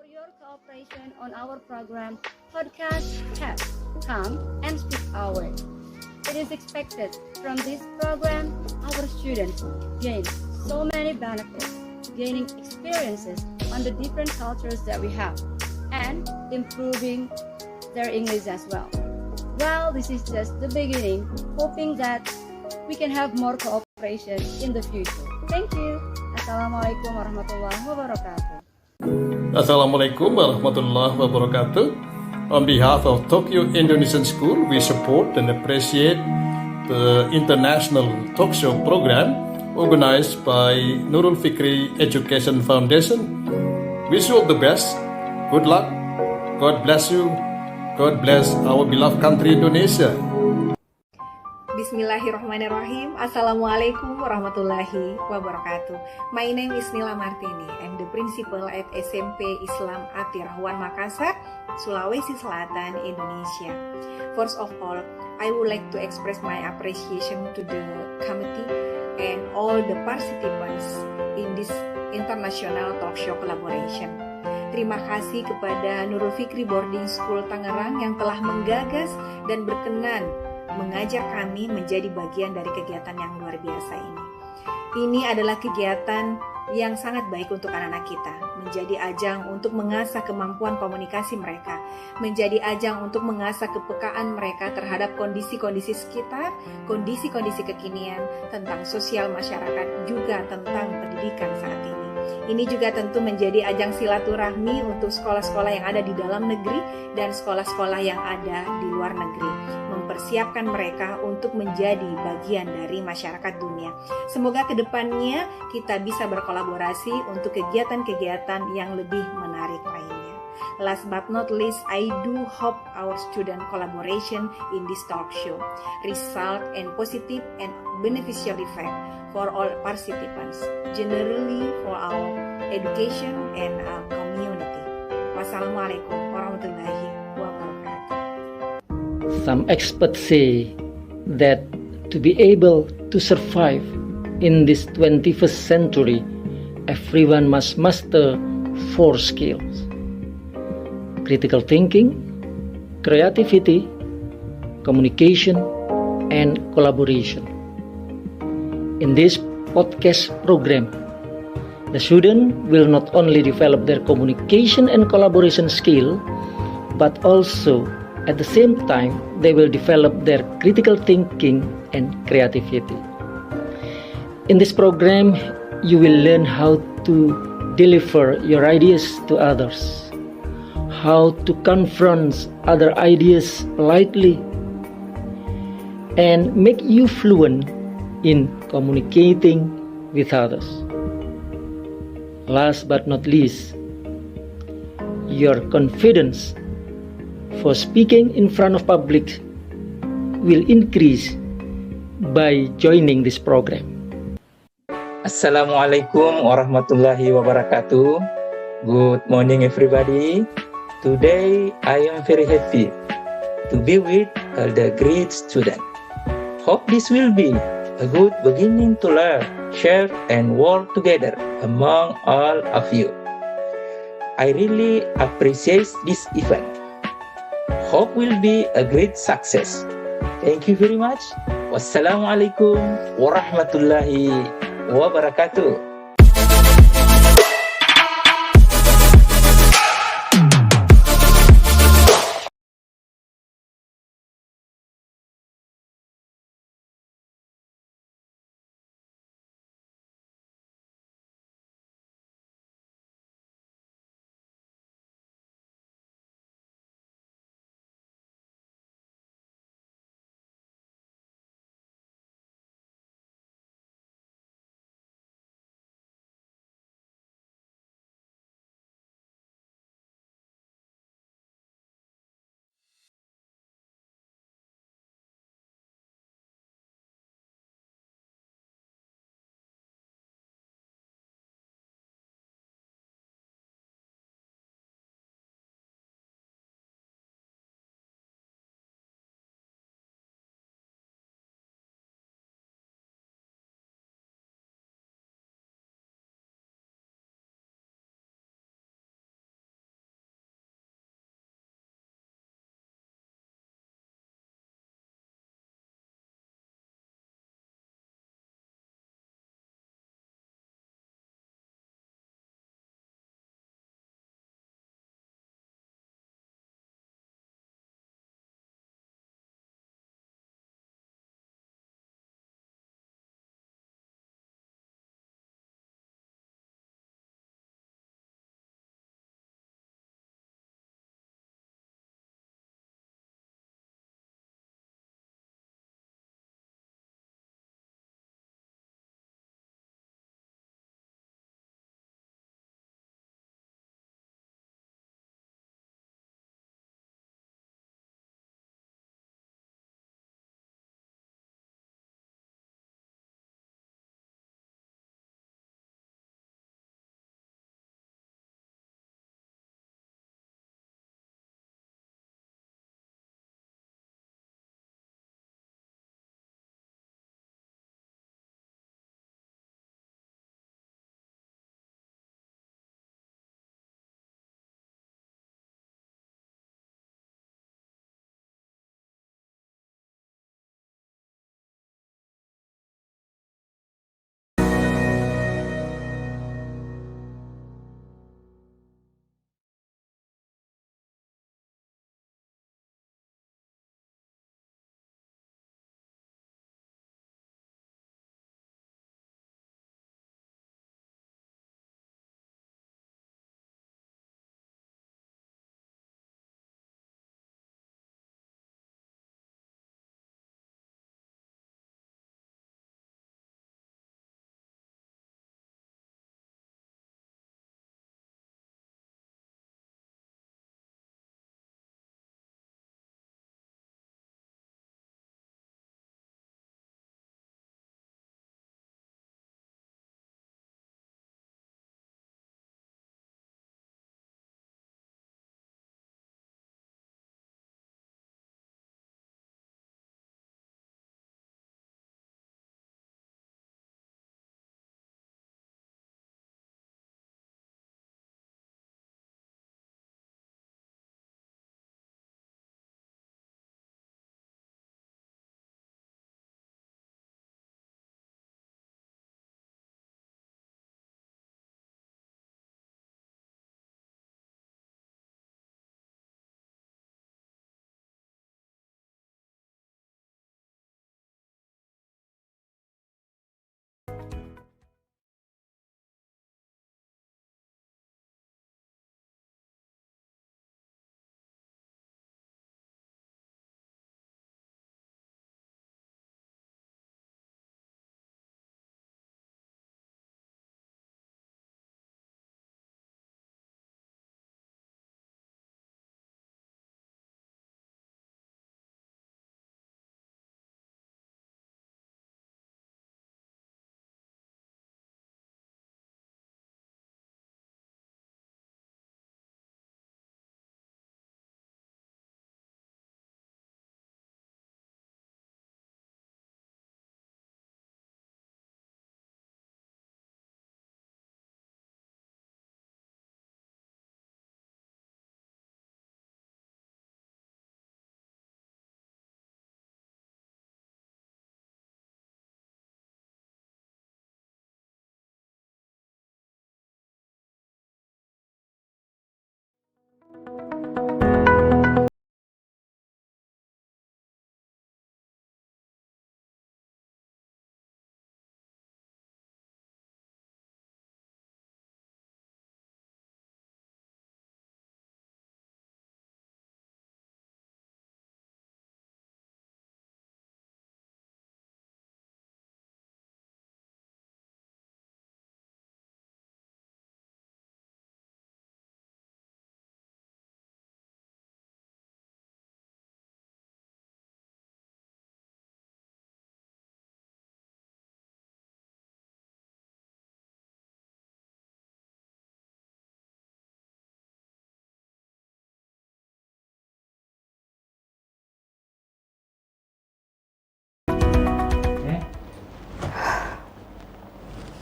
your cooperation on our program Podcast Chat, Come and Speak Our. It is expected from this program our students gain so many benefits, gaining experiences on the different cultures that we have, and improving their English as well. Well, this is just the beginning, hoping that we can have more cooperation in the future. Thank you. Assalamualaikum warahmatullahi wabarakatuh. Assalamualaikum warahmatullahi wabarakatuh. On behalf of Tokyo Indonesian School, we support and appreciate the international talk show program organized by Nurul Fikri Education Foundation. Wish you all the best. Good luck. God bless you. God bless our beloved country Indonesia. Bismillahirrahmanirrahim. Assalamualaikum warahmatullahi wabarakatuh. My name is Nila Martini. I'm the principal at SMP Islam Atirahwan Makassar, Sulawesi Selatan, Indonesia. First of all, I would like to express my appreciation to the committee and all the participants in this international talk show collaboration. Terima kasih kepada Nurul Fikri Boarding School Tangerang yang telah menggagas dan berkenan mengajak kami menjadi bagian dari kegiatan yang luar biasa ini. Ini adalah kegiatan yang sangat baik untuk anak-anak kita, menjadi ajang untuk mengasah kemampuan komunikasi mereka, menjadi ajang untuk mengasah kepekaan mereka terhadap kondisi-kondisi sekitar, kondisi-kondisi kekinian, tentang sosial masyarakat, juga tentang pendidikan saat ini. Ini juga tentu menjadi ajang silaturahmi untuk sekolah-sekolah yang ada di dalam negeri dan sekolah-sekolah yang ada di luar negeri, mempersiapkan mereka untuk menjadi bagian dari masyarakat dunia. Semoga kedepannya kita bisa berkolaborasi untuk kegiatan-kegiatan yang lebih menarik lainnya. Last but not least, I do hope our student collaboration in this talk show result in positive and beneficial effect for all participants, generally for our education and our community. Wassalamualaikum warahmatullahi wabarakatuh. Some experts say that to be able to survive in this 21st century, everyone must master 4 skills: critical thinking, creativity, communication, and collaboration. In this podcast program, the student will not only develop their communication and collaboration skill, but also at the same time they will develop their critical thinking and creativity. In this program, you will learn how to deliver your ideas to others, how to confront other ideas politely, and make you fluent in communicating with others. Last but not least, your confidence for speaking in front of public will increase by joining this program. Assalamualaikum warahmatullahi wabarakatuh. Good morning everybody. Today I am very happy to be with all the great students. Hope this will be a good beginning to learn, share, and work together among all of you. I really appreciate this event. Hope will be a great success. Thank you very much. Wassalamualaikum warahmatullahi wabarakatuh.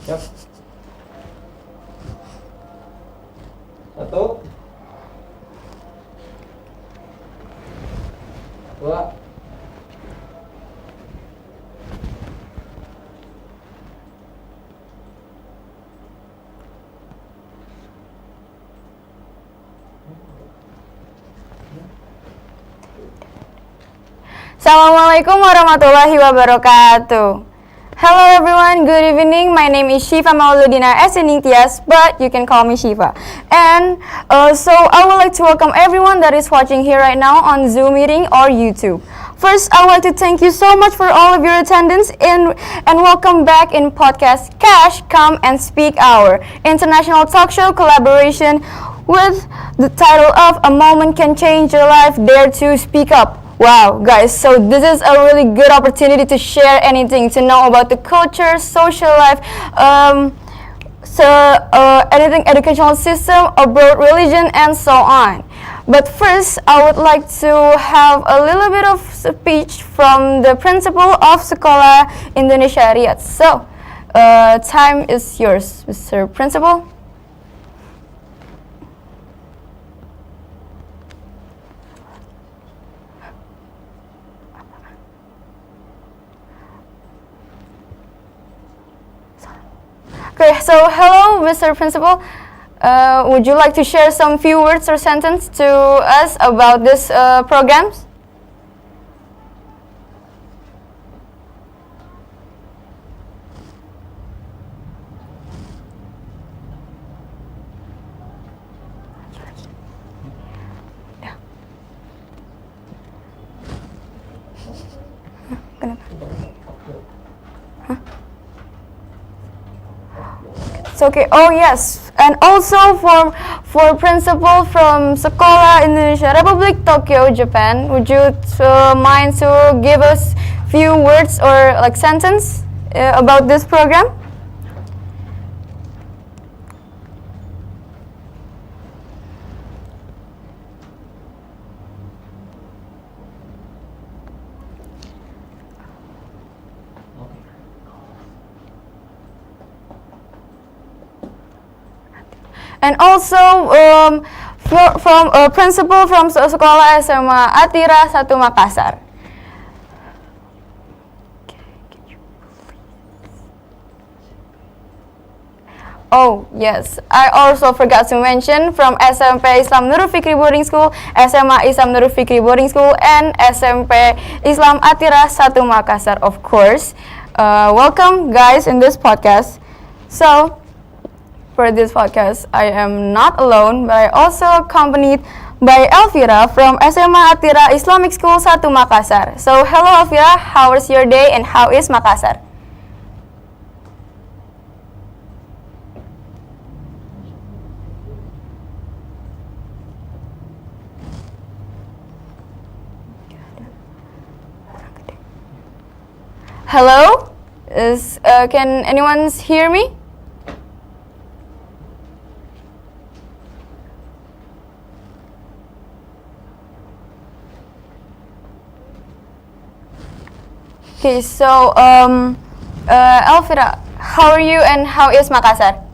Yap. Satu. Dua. Assalamualaikum warahmatullahi wabarakatuh. Hello everyone, good evening. My name is Shifa Mauludina Eseningtias, but you can call me Shifa. And so I would like to welcome everyone that is watching here right now on Zoom meeting or YouTube. First, I would like to thank you so much for all of your attendance and welcome back in podcast Cash, Come and Speak Hour, international talk show collaboration with the title of A Moment Can Change Your Life, Dare to Speak Up. Wow, guys, so this is a really good opportunity to share anything, to know about the culture, social life, anything educational system, abroad religion, and so on. But first, I would like to have a little bit of speech from the principal of Sekolah Indonesia Riyadh. So, time is yours, Mr. Principal. Okay, so hello, Mr. Principal. Would you like to share some few words or sentence to us about this programs? It's okay. Oh yes, and also for principal from Sekolah Indonesia Republic Tokyo, Japan, would you mind to give us few words or like sentence about this program? And also from principal from Sekolah SMA Atira 1 Makassar. Oh yes, I also forgot to mention from SMP Islam Nurul Fikri Boarding School, SMA Islam Nurul Fikri Boarding School, and SMP Islam Atira 1 Makassar, of course. Welcome guys in this podcast. So, for this podcast, I am not alone, but I also accompanied by Elvira from SMA Atira Islamic School 1 Makassar. So, hello Elvira, how was your day and how is Makassar? Hello? Can anyone hear me? Okay, so Elvira, how are you and how is Makassar?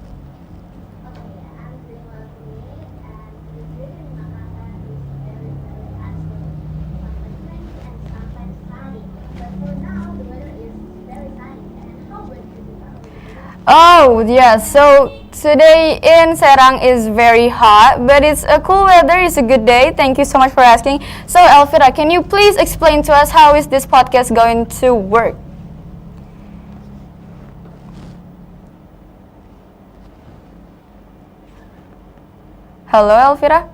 Oh yeah, so today in Serang is very hot, but it's a cool weather, it's a good day. Thank you so much for asking. So Elvira, can you please explain to us how is this podcast going to work? Hello Elvira?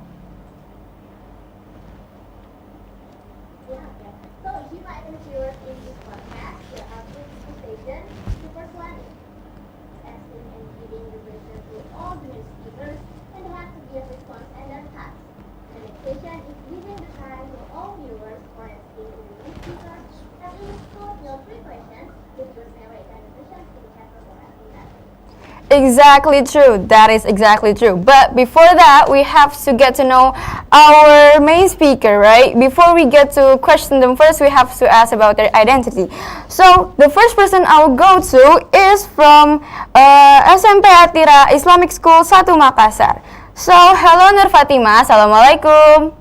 exactly true. That is exactly true. But before that, we have to get to know our main speaker, right? Before we get to question them first, we have to ask about their identity. So the first person I will go to is from SMP Atira Islamic School 1 Makassar. So, hello Nur Fatima, Assalamualaikum.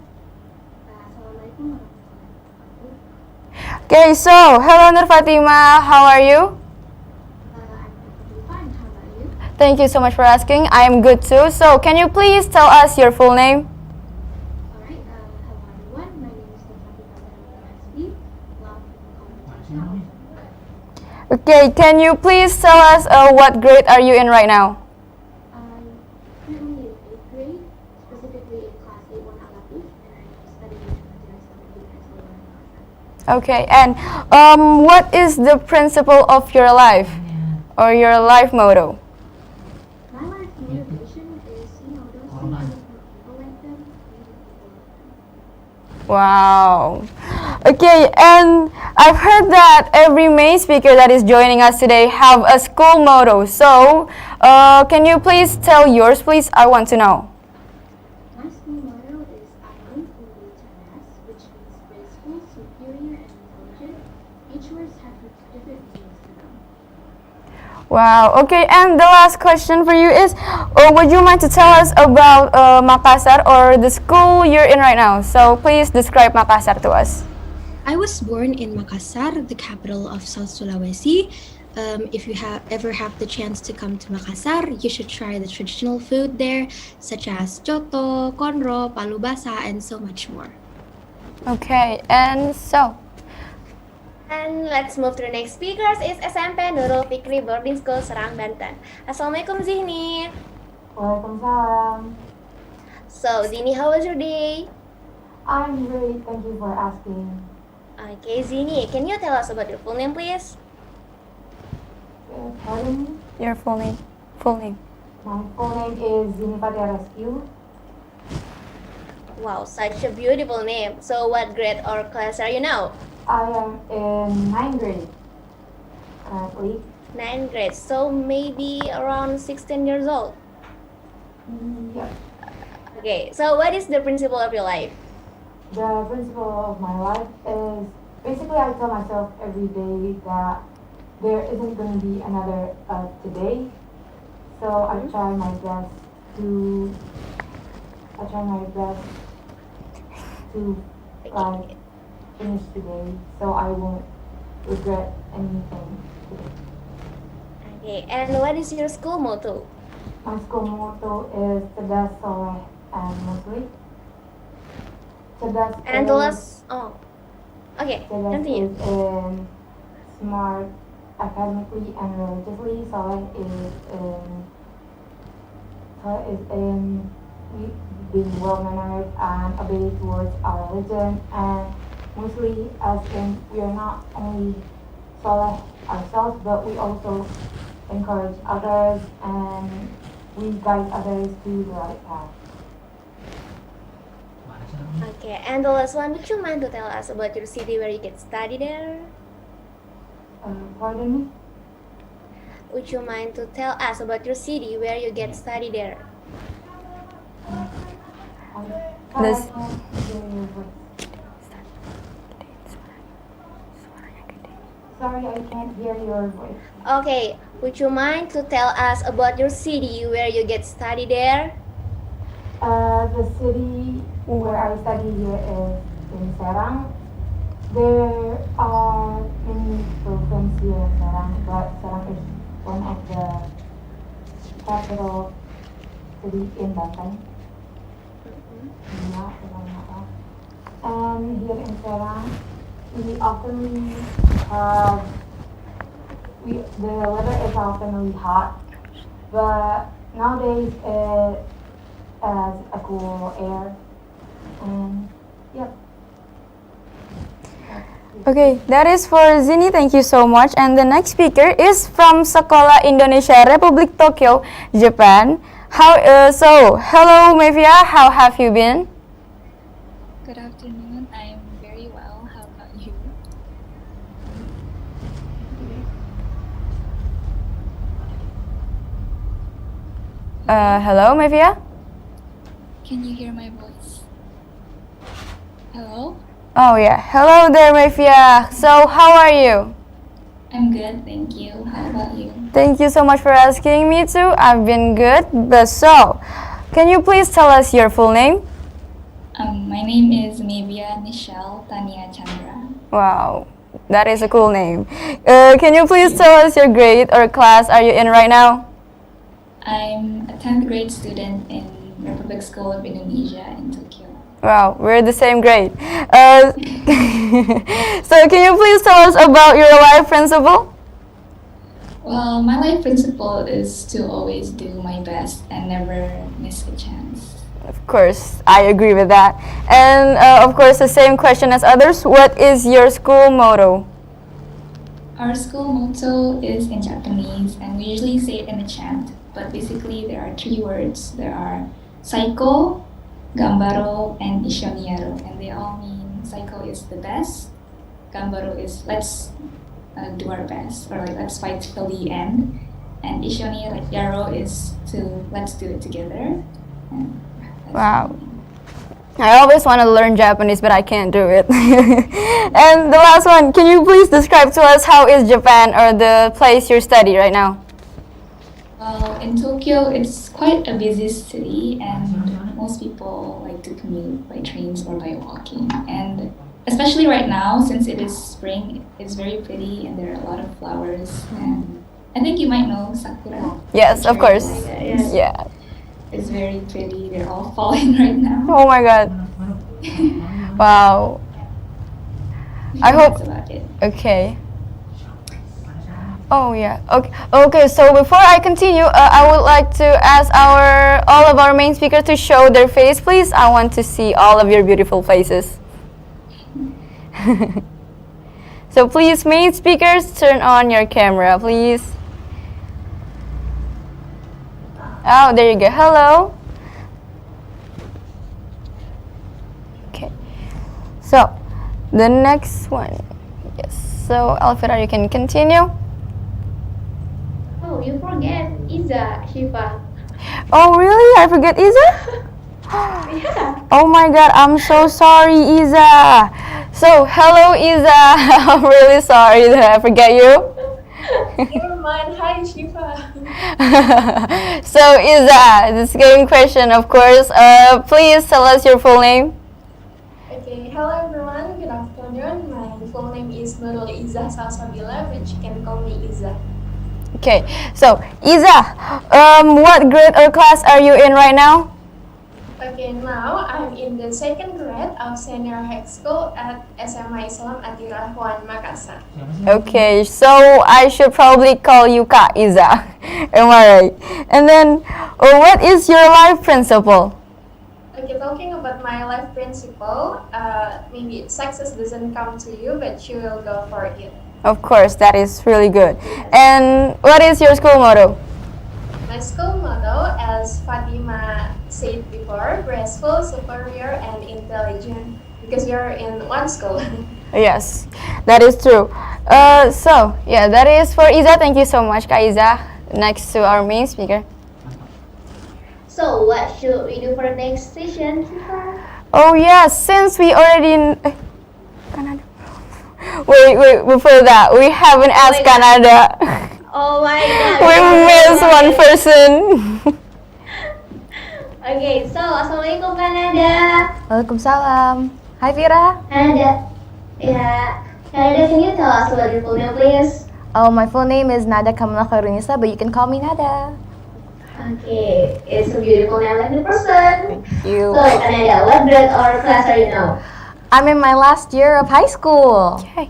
Okay, so hello Nur Fatima, how are you? Thank you so much for asking. I am good too. So, can you please tell us your full name? Alright, hello everyone. My name is Nurul. Love people call me Talkshow. Okay, can you please tell us what grade are you in right now? I'm currently in 8th grade, specifically in class A1 Alapif, and I'm studying in Okay, and what is the principle of your life or your life motto? My life motivation is, those things that make people like them, make people like them. Wow. Okay, and I've heard that every main speaker that is joining us today have a school motto. So, can you please tell yours, please? I want to know. My school motto is Aman Uli Cerdas, which means graceful, superior, and intelligent. Each word has different meanings to them. Wow. Okay, and the last question for you is, would you mind to tell us about Makassar or the school you're in right now? So please describe Makassar to us. I was born in Makassar, the capital of South Sulawesi. If you ever have the chance to come to Makassar, you should try the traditional food there, such as coto, konro, palu basah, and so much more. Okay, and so. And let's move to the next speakers is SMP Nurul Fikri Boarding School Serang, Banten. Assalamualaikum Zihni. Waalaikumsalam. So Zihni, how was your day? I'm great, thank you for asking. Okay, Zihni, can you tell us about your full name, please? Pardon me? Your full name. Full name. My full name is Zinifatia Rescue. Wow, such a beautiful name. So what grade or class are you now? I am in 9th grade currently. 9th grade, so maybe around 16 years old. Yep. Okay, so what is the principle of your life? The principle of my life is basically I tell myself every day that there isn't going to be another today. So I try my best to like finish today, so I won't regret anything today. Okay, and what is your school motto? My school motto is Cerdas, Soleh, and Muslim. Cerdas And the last, okay, Cerdas continue. is in smart academically and religiously. Soleh is in being well-mannered and obey towards our religion, and mostly as in we are not only soleh ourselves, but we also encourage others and we guide others to the right path. Okay, and the last one, would you mind to tell us about your city where you can study there? Pardon me? Would you mind to tell us about your city where you get study there? This- Sorry, I can't hear your voice. Okay, would you mind to tell us about your city where you get study there? The city where I study here is in Serang. There are many programs here in Serang, but Serang is one of the capital city in Banten. Yeah, if I'm not wrong. And here in Serang, we often have the weather is often hot, but nowadays it has a cool air, and yep. Okay, that is for Zini. Thank you so much. And the next speaker is from Sekolah Indonesia Republik Tokyo, Japan. Hello Mevia, how have you been? Good afternoon. I am very well. How about you? Hello, Mafia? Can you hear my voice? Hello? Oh, yeah. Hello there, Mafia. So, how are you? I'm good, thank you. How about you? Thank you so much for asking me too. I've been good. But so, can you please tell us your full name? My name is Mavia Nichelle Tania Chandra. Wow, that is a cool name. Can you please tell us your grade or class are you in right now? I'm a 10th grade student in Republic School of Indonesia in Tokyo. Wow, we're the same grade. So can you please tell us about your life principle? Well, my life principle is to always do my best and never miss a chance. Of course, I agree with that. And of course, the same question as others. What is your school motto? Our school motto is in Japanese, and we usually say it in a chant. But basically, there are 3 words. There are Saiko, Gambaro, and Ishoniyaro. And they all mean Saiko is the best, Gambaro is let's do our best, or like let's fight till the end. And Ishoniyaro is to let's do it together. And wow. I always want to learn Japanese, but I can't do it. And the last one, can you please describe to us how is Japan or the place you study right now? Well, in Tokyo, it's quite a busy city, and most people like to commute by trains or by walking. And especially right now, since it is spring, it's very pretty, and there are a lot of flowers. And I think you might know sakura. Yes, of course. Yes. Yeah. It's very pretty. They're all falling right now. Oh my god. Wow. I hope. That's about it. Okay. Oh yeah. Okay. Okay. So before I continue, I would like to ask all of our main speakers to show their face, please. I want to see all of your beautiful faces. So please, main speakers, turn on your camera, please. Oh, there you go. Hello. Okay. So the next one. Yes. So Alfira, you can continue. Oh, you forget Iza, Shiva. Oh, really? I forget Iza? Yeah. Oh my god, I'm so sorry, Iza. So, hello, Iza. I'm really sorry that I forget you. Never mind. Hi, Shiva. So, Iza, this game question, of course. Please tell us your full name. Okay, hello everyone. Good afternoon. My full name is Nurul Iza Salsabila, but you can call me Iza. Okay, so Iza, what grade or class are you in right now? Okay, now I'm in the 2nd grade of senior high school at SMA Islam Atira Juan Makassar. Okay, so I should probably call you Kak Iza. Am I right? And then, what is your life principle? Okay, talking about my life principle, maybe success doesn't come to you, but you will go for it. Of course, that is really good. And what is your school motto? My school motto, as Fatima said before, graceful, superior, and intelligent. Because we are in one school. Yes, that is true. So, yeah, that is for Iza. Thank you so much, Kak Iza. Next to our main speaker. So, what should we do for the next session, Shiva? Oh, yeah, since we already... Canada. Wait, before that, we haven't asked Canada. Oh my god. We missed one person. Okay, so Assalamualaikum Kanada. Waalaikumsalam. Hi, Vira. Kanada. Yeah. Kanada, can you tell us what your full name, please? Oh, my full name is Nada Kamala Khairunisa, but you can call me Nada. Okay, it's a beautiful name like the person. Thank you. So, Kanada, what grade or class are you now? I'm in my last year of high school. Yay.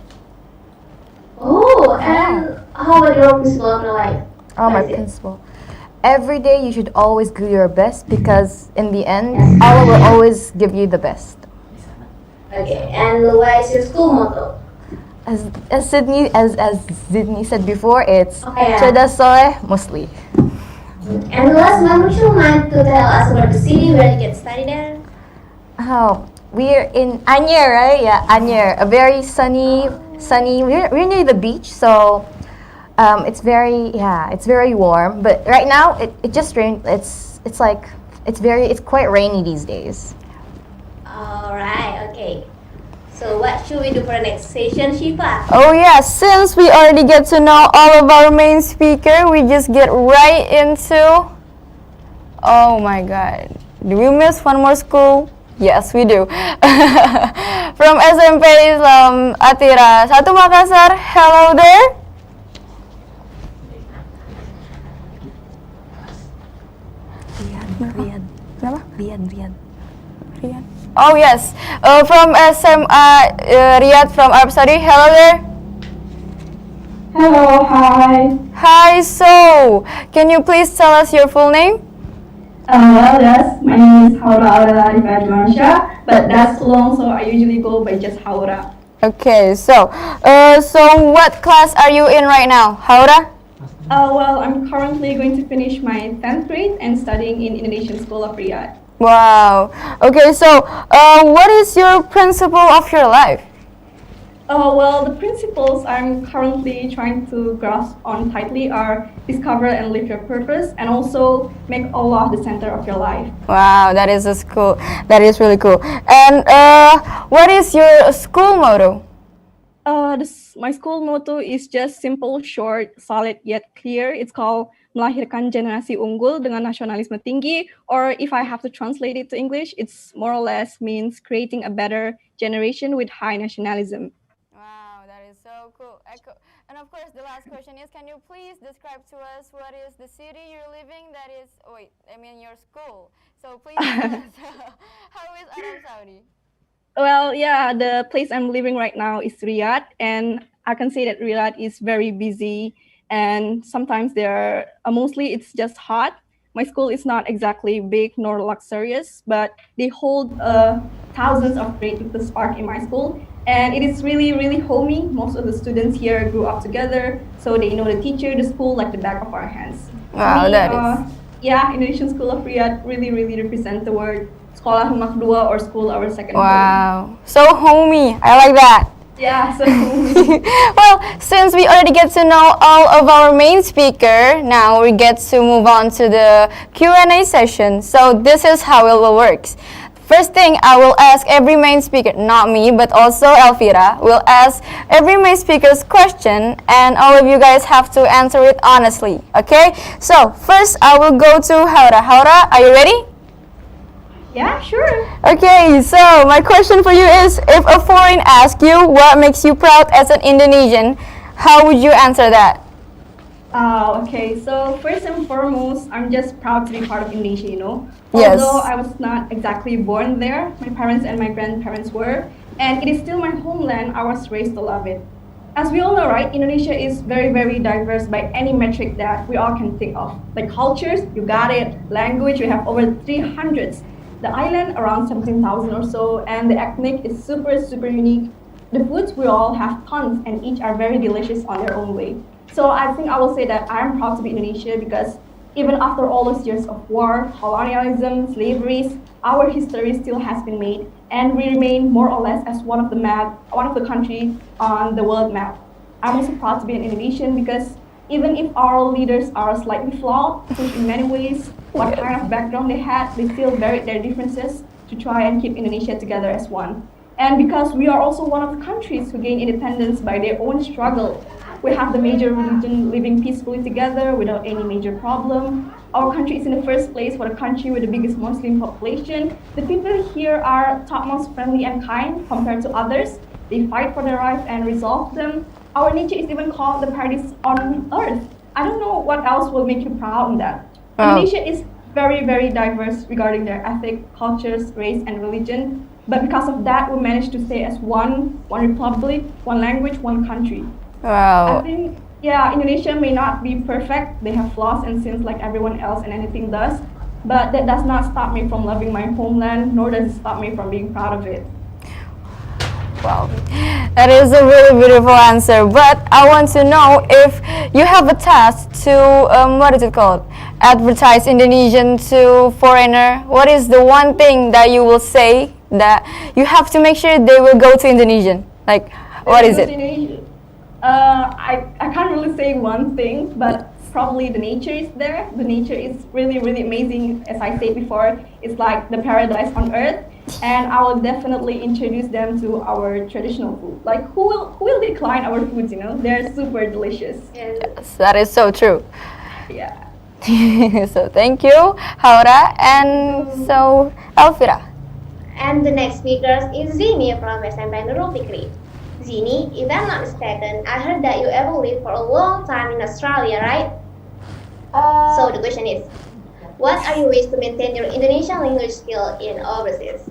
Oh, and how about your principal of your life? Oh, my What is it? principal. Every day you should always do your best because in the end, Allah will always give you the best. Okay, and what is your school motto? As Sydney said before, it's Okay. Cerdas Soleh Musli. And last but would you mind to tell us about the city where you can study there? Oh, we're in Anyer, right? Yeah, Anyer. A very sunny. We're near the beach, so it's very warm. But right now it just rained. It's it's quite rainy these days. Alright, okay. So what should we do for the next session, Shiva? Oh yeah, since we already get to know all of our main speaker, we just get right into... Oh my god. Do we miss one more school? Yes, we do. From SMP Islam Atira 1 Makassar, hello there. Rian. Oh yes, from SMA Riyadh from Arab Saudi, hello there. Hello, hi. Hi, so can you please tell us your full name? Well, yes, my name is Haura Aurela Mansha, but that's too long, so I usually go by just Haura. Okay, so what class are you in right now, Haura? Well, I'm currently going to finish my 10th grade and studying in Indonesian School of Riyadh. Wow. Okay, so what is your principle of your life? Well, the principles I'm currently trying to grasp on tightly are discover and live your purpose, and also make Allah the center of your life. Wow, that is cool. That is really cool. And what is your school motto? My school motto is just simple, short, solid, yet clear. It's called Melahirkan Generasi Unggul dengan Nasionalisme Tinggi, or if I have to translate it to English, it's more or less means creating a better generation with high nationalism. Wow, that is so cool. And of course, the last question is, can you please describe to us what is the city you're living that is, your school. So please tell us, how is Arab Saudi? Well, yeah, the place I'm living right now is Riyadh, and I can say that Riyadh is very busy, and sometimes mostly it's just hot. My school is not exactly big nor luxurious, but they hold thousands of creative spark in my school, and it is really, really homey. Most of the students here grew up together, so they know the teacher, the school like the back of our hands. Wow, Yeah, Indonesian School of Riyadh really, really represent the word Sekolah Rumah Kedua or school our second home. Wow, so homey. I like that. Yeah, so homey. Well, since we already get to know all of our main speaker, now we get to move on to the Q&A session. So this is how it will work. First thing, I will ask every main speaker, not me, but also Elvira, will ask every main speaker's question, and all of you guys have to answer it honestly, okay? So first, I will go to Haura. Haura, are you ready? Yeah, sure. Okay, so my question for you is, if a foreign asks you what makes you proud as an Indonesian, how would you answer that? Okay, so first and foremost, I'm just proud to be part of Indonesia, you know. Yes. Although I was not exactly born there, my parents and my grandparents were, and it is still my homeland. I was raised to love it. As we all know, right, Indonesia is very, very diverse by any metric that we all can think of. Like cultures, you got it. Language, we have over 300s. The island, around 17,000 or so, and the ethnic is super, super unique. The foods, we all have tons, and each are very delicious on their own way. So I think I will say that I am proud to be Indonesia because even after all those years of war, colonialism, slavery, our history still has been made, and we remain more or less as one of the countries on the world map. I'm also proud to be an Indonesian because even if our leaders are slightly flawed, which in many ways, what kind of background they had, they still buried their differences to try and keep Indonesia together as one. And because we are also one of the countries who gained independence by their own struggle, we have the major religion living peacefully together without any major problem. Our country is in the first place for the country with the biggest Muslim population. The people here are topmost friendly and kind compared to others. They fight for their rights and resolve them. Our nature is even called the paradise on earth. I don't know what else will make you proud in that. Indonesia is very, very diverse regarding their ethnic, cultures, race, and religion. But because of that, we managed to stay as one republic, one language, one country. Wow. I think, yeah, Indonesia may not be perfect. They have flaws and sins like everyone else and anything does. But that does not stop me from loving my homeland, nor does it stop me from being proud of it. Wow, that is a really beautiful answer. But I want to know if you have a task to, what is it called? Advertise Indonesian to foreigner. What is the one thing that you will say that you have to make sure they will go to Indonesian? Like, what is it? I can't really say one thing, but probably the nature is there. The nature is really, really amazing. As I said before, it's like the paradise on earth. And I will definitely introduce them to our traditional food. Like who will decline our foods? You know, they're super delicious. Yes, that is so true. Yeah. So thank you, Haura, and so Elvira. And the next speaker is Zini from SMP Nurul Fikri. Zini, if I'm not mistaken, I heard that you ever lived for a long time in Australia, right? So the question is, what are your ways to maintain your Indonesian language skill in overseas?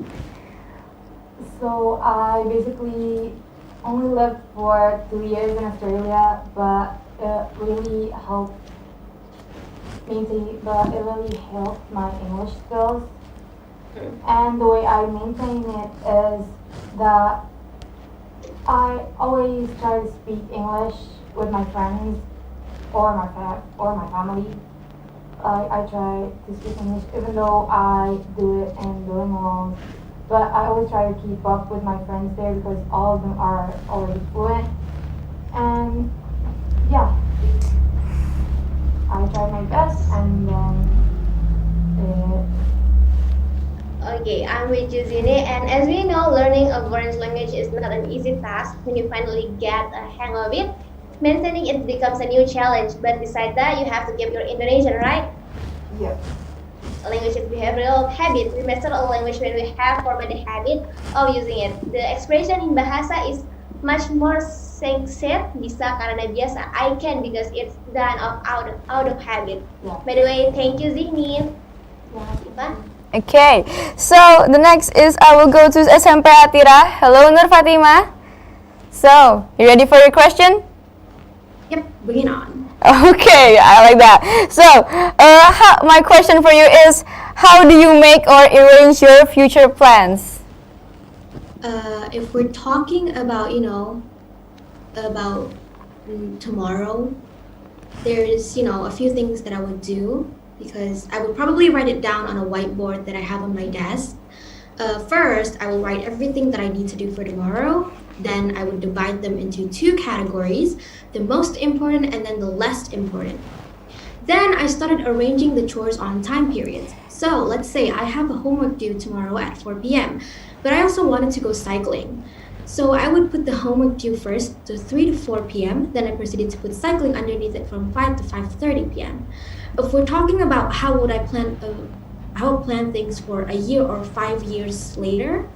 So I basically only lived for 2 years in Australia, but it really helped my English skills. And the way I maintain it is that I always try to speak English with my friends or my family. I try to speak English even though I do it in Duolingo, but I always try to keep up with my friends there because all of them are already fluent. And yeah, I try my best, and then Okay, I'm with you, Zini. And as we know, learning a foreign language is not an easy task. When you finally get a hang of it, maintaining it becomes a new challenge. But besides that, you have to keep your Indonesian, right? yeah. Language is behavioral habit. We master a language when we have formed the habit of using it. The expression in bahasa is much more said bisa karena biasa. I can because it's done out of habit. Yeah. By the way, thank you, Zini. Ivan? Okay, so the next is I will go to SMP Atira. Hello, Nur Fatima. So, you ready for your question? Yep, bring it on. Okay, I like that. So, my question for you is, how do you make or arrange your future plans? If we're talking about, about tomorrow, there's, a few things that I would do, because I would probably write it down on a whiteboard that I have on my desk. First, I will write everything that I need to do for tomorrow. Then I would divide them into 2 categories, the most important and then the less important. Then I started arranging the chores on time periods. So let's say I have a homework due tomorrow at 4 p.m., but I also wanted to go cycling. So I would put the homework due first to 3 to 4 p.m., then I proceeded to put cycling underneath it from 5 to 5:30 p.m. If we're talking about how would I plan things for a year or 5 years later,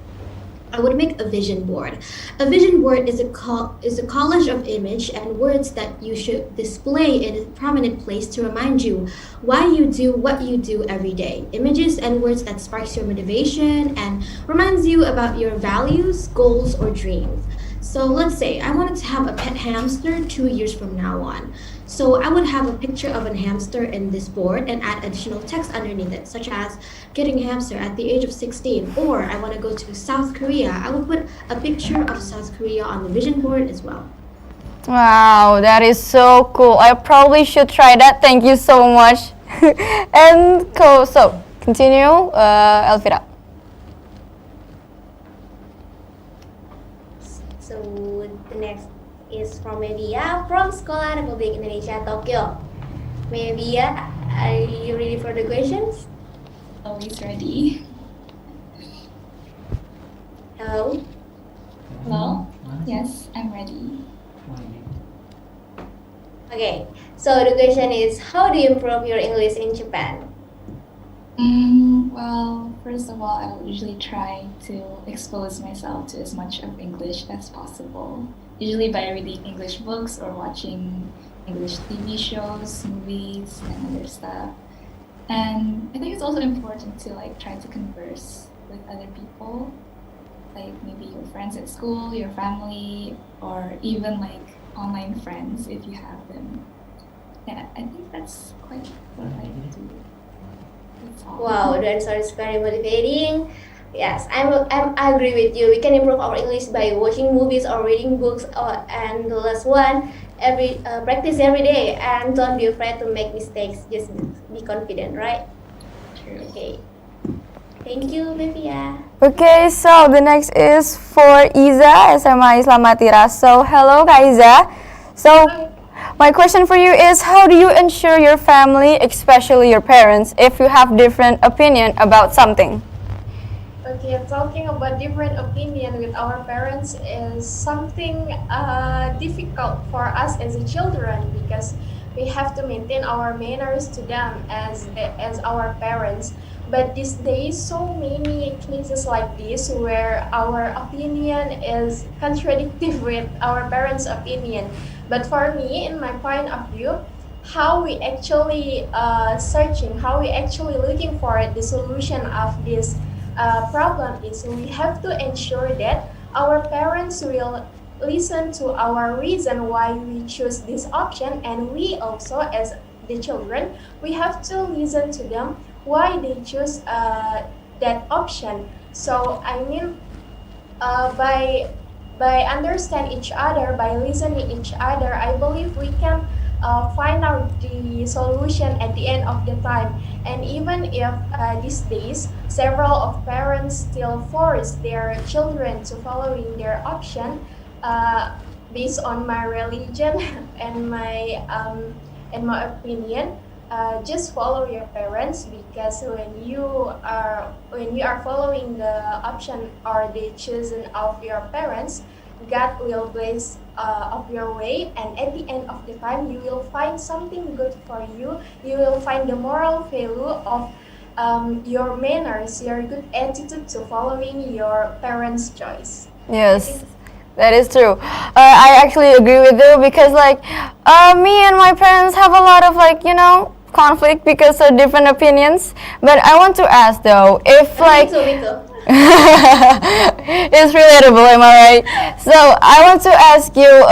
I would make a vision board. A vision board is a collage of image and words that you should display in a prominent place to remind you why you do what you do every day. Images and words that sparks your motivation and reminds you about your values, goals, or dreams. So let's say I wanted to have a pet hamster 2 years from now on. So I would have a picture of a hamster in this board and add additional text underneath it, such as getting a hamster at the age of 16, or I want to go to South Korea. I would put a picture of South Korea on the vision board as well. Wow, that is so cool. I probably should try that. Thank you so much. And cool. So, continue, Elvira. So the next is from Media from Sekolah Republik Indonesia Tokyo. Media, are you ready for the questions? Always ready. Hello? Hello? Yes, I'm ready. Okay, so the question is, how do you improve your English in Japan? Well, first of all, I will usually try to expose myself to as much of English as possible. Usually by reading English books or watching English TV shows, movies, and other stuff. And I think it's also important to try to converse with other people, like maybe your friends at school, your family, or even online friends if you have them. Yeah, I think that's quite what I do. Wow, the answer is very motivating. Yes, I agree with you. We can improve our English by watching movies or reading books. And the last one, practice every day and don't be afraid to make mistakes. Just be confident, right? True. Okay. Thank you, Bevia. Okay, so the next is for Iza, SMA Islam Atira. So, hello Kak Iza. So, My question for you is, how do you ensure your family, especially your parents, if you have different opinion about something? Okay, talking about different opinion with our parents is something difficult for us as a children because we have to maintain our manners to them as our parents. But these days, so many cases like this where our opinion is contradictory with our parents' opinion. But for me, in my point of view, how we actually searching, how we actually looking for the solution of this problem is we have to ensure that our parents will listen to our reason why we choose this option, and we also as the children we have to listen to them why they choose that option. So I mean, by understand each other, by listening each other, I believe we can find out the solution at the end of the time. And even if these days several of parents still force their children to following their option based on my religion and my opinion, just follow your parents, because when you are following the option or the choosing of your parents, God will bless of your way, and at the end of the time you will find something good for you. You will find the moral value of your manners, your good attitude to following your parents' choice. Yes, that is true. I actually agree with you because me and my parents have a lot of conflict because of different opinions. But I want to ask though, if Me too. it's relatable, am I right? So I want to ask you,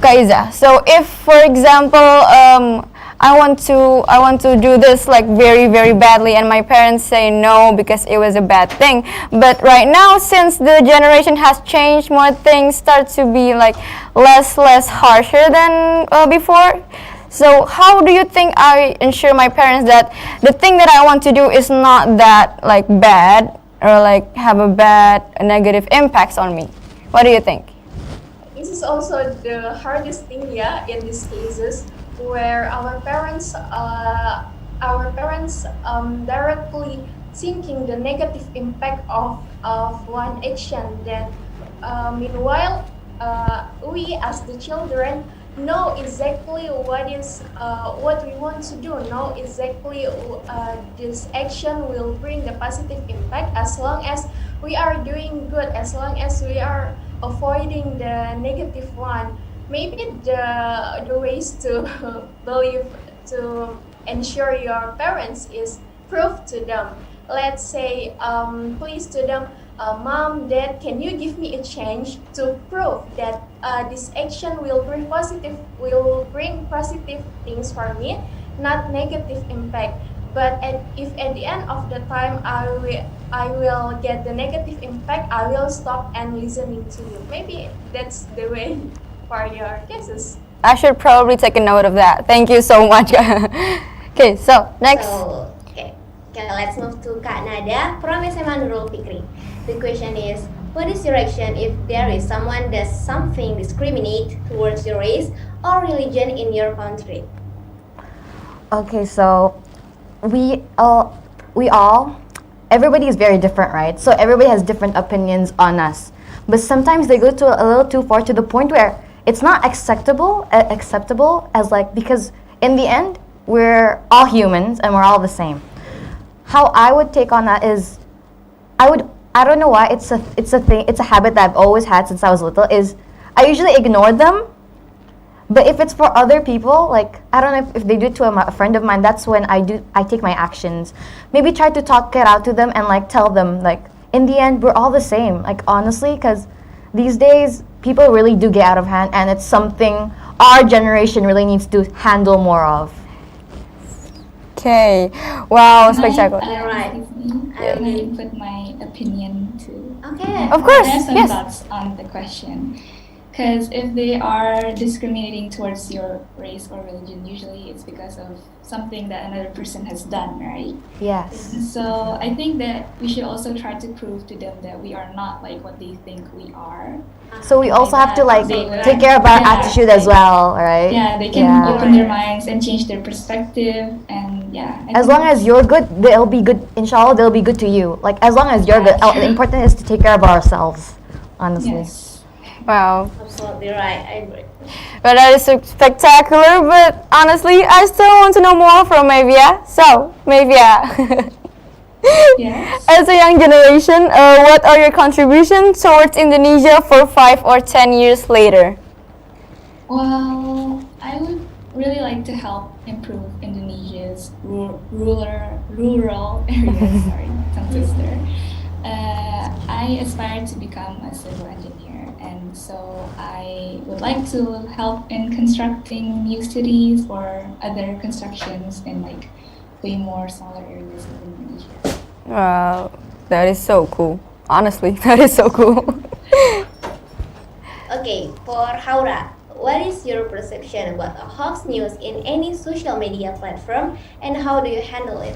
Kaiza. So if, for example, I want to do this very very badly, and my parents say no because it was a bad thing. But right now, since the generation has changed, more things start to be less harsher than before. So how do you think I ensure my parents that the thing that I want to do is not that bad or have a bad negative impacts on me? What do you think? This is also the hardest thing, in these cases where our parents directly thinking the negative impact of one action. Then meanwhile, we as the children know exactly what we want to do, know exactly this action will bring the positive impact as long as we are doing good, as long as we are avoiding the negative one. Maybe the ways to believe to ensure your parents is prove to them. Let's say please to them, Mom, Dad, can you give me a chance to prove that this action will bring positive things for me, not negative impact. But if at the end of the time I will get the negative impact, I will stop and listening to you. Maybe that's the way for your cases. I should probably take a note of that. Thank you so much. Okay, so next. Okay, let's move to Kak Nada from SMA Nurul Fikri. The question is, what is your action if there is someone does something discriminate towards your race or religion in your country? Okay, so everybody is very different, right? So everybody has different opinions on us. But sometimes they go to a little too far, to the point where it's not acceptable as because in the end, we're all humans and we're all the same. How I would take on that is, I don't know why, it's a habit that I've always had since I was little, is I usually ignore them. But if it's for other people, I don't know if they do it to a friend of mine, that's when I take my actions. Maybe try to talk it out to them and tell them in the end we're all the same. Honestly, because these days people really do get out of hand, and it's something our generation really needs to handle more of. Okay. Wow, spectacular. Right. Can I put my opinion too? Okay. Of course, I have some yes. thoughts on the question. Because if they are discriminating towards your race or religion, usually it's because of something that another person has done, right? Yes. So I think that we should also try to prove to them that we are not like what they think we are. So we also have to like They- take care of our yeah, attitude as well, right? Yeah, they can open their minds and change their perspective, and yeah. I As think long as you're good, they'll be good. Inshallah, they'll be good to you. Like as long as you're good. The important is to take care of ourselves. Honestly. Yes. Wow. Absolutely right. I agree. Well, that is so spectacular, but honestly, I still want to know more from Mavia. So, Mavia, Yes. as a young generation, what are your contributions towards Indonesia for 5 or 10 years later? Well, I would really like to help improve Indonesia's rural areas. Sorry, tongue twister. I aspire to become a civil engineer, and so I would like to help in constructing new cities or other constructions in like way more smaller areas of Indonesia. Wow, that is so cool. Honestly, that is so cool. Okay, for Haura, what is your perception about a hoax news in any social media platform, and how do you handle it?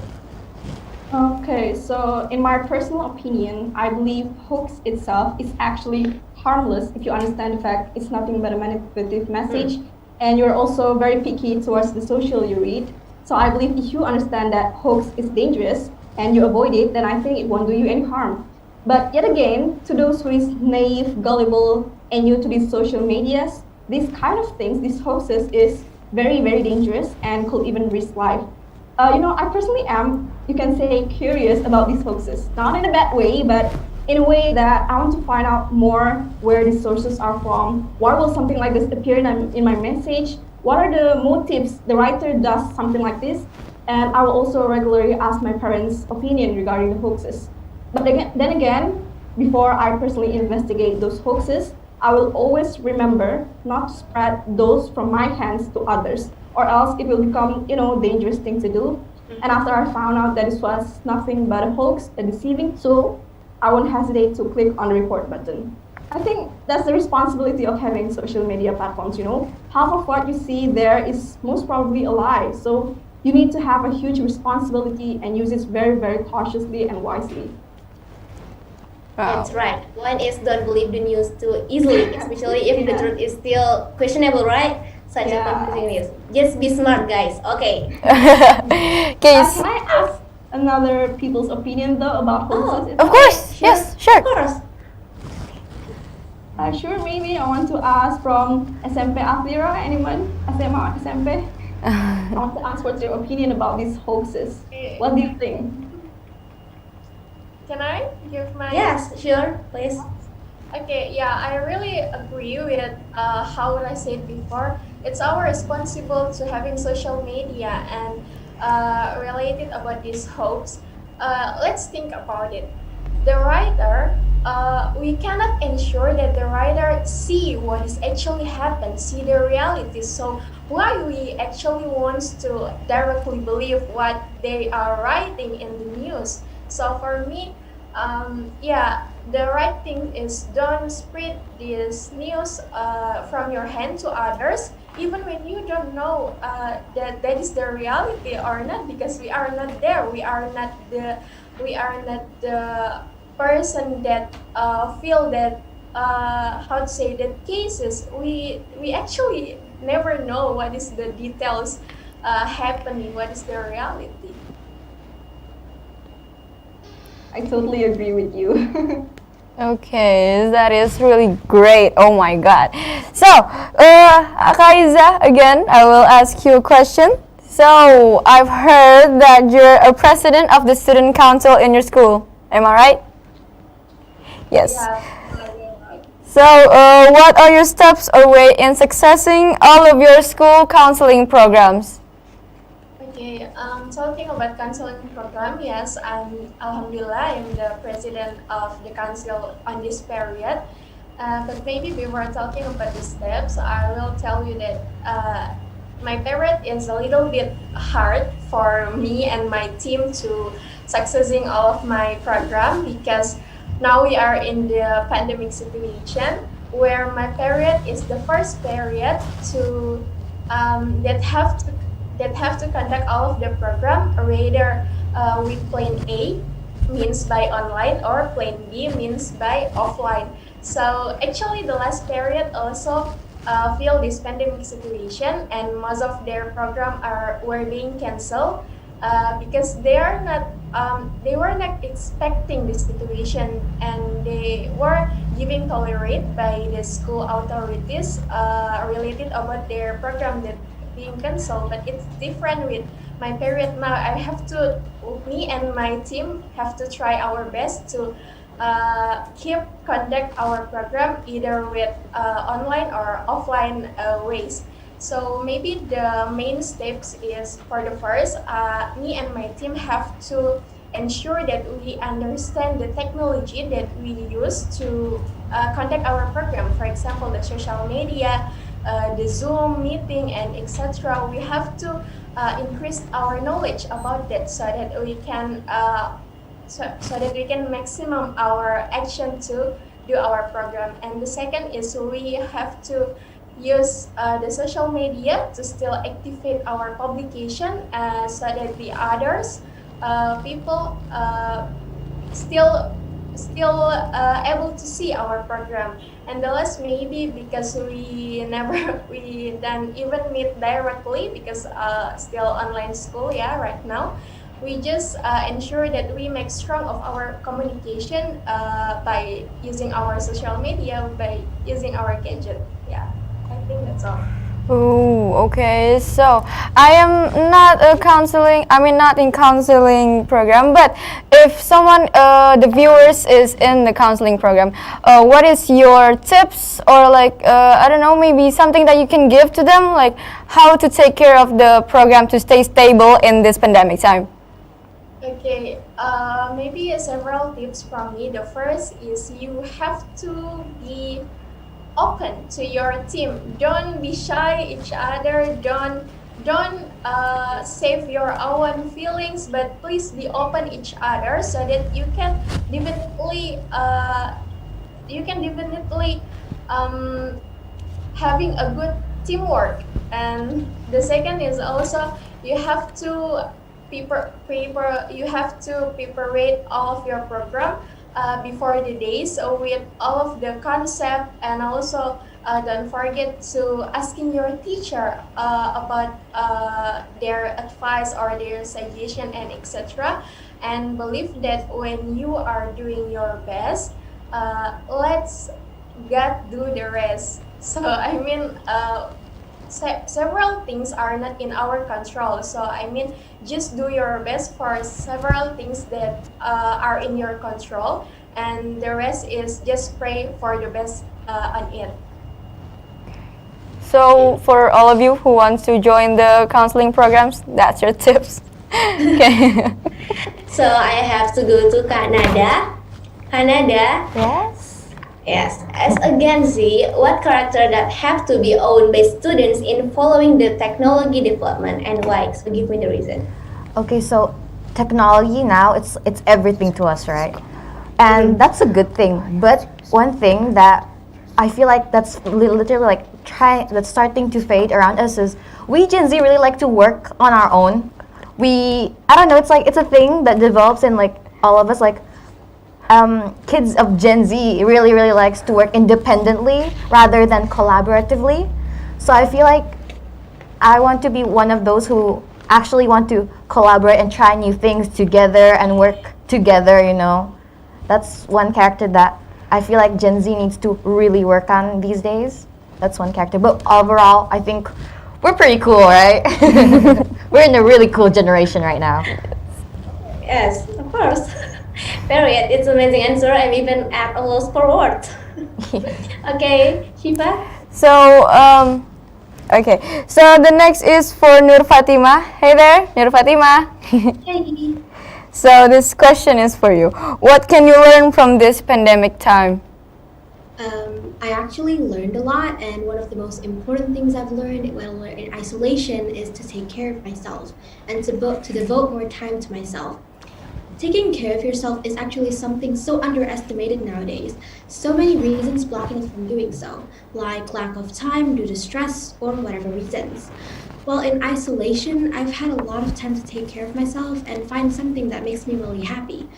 Okay, so in my personal opinion, I believe hoax itself is actually harmless if you understand the fact it's nothing but a manipulative message, and you're also very picky towards the social you read. So I believe if you understand that hoax is dangerous and you avoid it, then I think it won't do you any harm. But yet again, to those who is naive, gullible, and new to these social medias, these kind of things, these hoaxes, is very, very dangerous and could even risk life. I personally am, you can say, curious about these hoaxes. Not in a bad way, but in a way that I want to find out more where these sources are from. Why will something like this appear in my message? What are the motives the writer does something like this? And I will also regularly ask my parents' opinion regarding the hoaxes. But then again, before I personally investigate those hoaxes, I will always remember not to spread those from my hands to others, or else it will become, dangerous thing to do. And after I found out that this was nothing but a hoax, a deceiving tool, I won't hesitate to click on the report button. I think that's the responsibility of having social media platforms, Half of what you see there is most probably a lie. So you need to have a huge responsibility and use it very, very cautiously and wisely. That's right. One is don't believe the news too easily, especially if the truth is still questionable, right? Such a confusing news. Just be smart, guys. Okay. Can I ask another people's opinion though about hoaxes? Of course. Yes, sure. Of course. Sure, maybe I want to ask from SMP Athira, anyone? SMA, SMP? I want to ask what's your opinion about these hoaxes. What do you think? Can I give my... Yes, sure, please. Okay, yeah, I really agree with how I said before. It's our responsible to having social media and related about this hoax. Let's think about it. The writer, we cannot ensure that the writer see what is actually happened, see the reality. So why we actually wants to directly believe what they are writing in the news? So for me, the right thing is don't spread this news from your hand to others, even when you don't know that is the reality or not, because we are not there. We are not the person that feel that how to say that cases. We actually never know what is the details happening, what is the reality. I totally agree with you. Okay, that is really great. Oh my god. So, Akaiza, again, I will ask you a question. So, I've heard that you're a president of the student council in your school. Am I right? Yes. So, what are your steps or way in successing all of your school counseling programs? Okay, talking about counseling program, yes, Alhamdulillah, I'm the president of the council on this period. But maybe before talking about the steps, I will tell you that my period is a little bit hard for me and my team to successing all of my program, because now we are in the pandemic situation. where my period is the first period to that have to conduct all of the program, rather with plan A means by online or plan B means by offline. So actually the last period also feel this pandemic situation, and most of their program were being canceled because they were not expecting this situation, and they were giving tolerate by the school authorities related about their program that being cancelled. But it's different with my period now. Me and my team have to try our best to keep conduct our program either with online or offline ways. So maybe the main steps is, for the first, me and my team have to ensure that we understand the technology that we use to conduct our program. For example, the social media, the Zoom meeting, and etc. We have to increase our knowledge about that so that we can maximum our action to do our program. And the second is we have to use the social media to still activate our publication so that the others people still able to see our program. And the last, maybe because we don't even meet directly because still online school right now, we just ensure that we make strong of our communication by using our social media, by using our gadget. I think that's all. Oh, okay. So I am not not in counseling program, but if someone, the viewers is in the counseling program, what is your tips or I don't know, maybe something that you can give to them, like how to take care of the program to stay stable in this pandemic time? Okay, maybe several tips from me. The first is you have to be open to your team. Don't be shy each other. Don't save your own feelings, but please be open each other so that you can definitely having a good teamwork. And the second is also you have to prepare all of your program before the day, so with all of the concept, and also don't forget to asking your teacher about their advice or their suggestion and etc. And believe that when you are doing your best, let's God do the rest. So I mean several things are not in our control, so I mean just do your best for several things that are in your control, and the rest is just pray for the best on it. So for all of you who want to join the counseling programs, that's your tips. Okay. So I have to go to Canada. Yes, as a Gen Z, what character that have to be owned by students in following the technology development, and why? So give me the reason. Okay, so technology now, it's everything to us, right? And that's a good thing. But one thing that I feel like that's literally that's starting to fade around us is we Gen Z really like to work on our own. I don't know, it's a thing that develops in all of us, kids of Gen Z really likes to work independently rather than collaboratively. So I feel like I want to be one of those who actually want to collaborate and try new things together and work together, That's one character that I feel like Gen Z needs to really work on these days. That's one character. But overall, I think we're pretty cool, right? We're in a really cool generation right now. Yes, of course. Period. It's an amazing answer. I'm even at a loss for words. Okay, Shiva. So okay. So the next is for Nur Fatima. Hey there, Nur Fatima. Hey. So this question is for you. What can you learn from this pandemic time? I actually learned a lot, and one of the most important things I've learned while in isolation is to take care of myself and to devote more time to myself. Taking care of yourself is actually something so underestimated nowadays. So many reasons blocking us from doing so, like lack of time due to stress or whatever reasons. While in isolation, I've had a lot of time to take care of myself and find something that makes me really happy.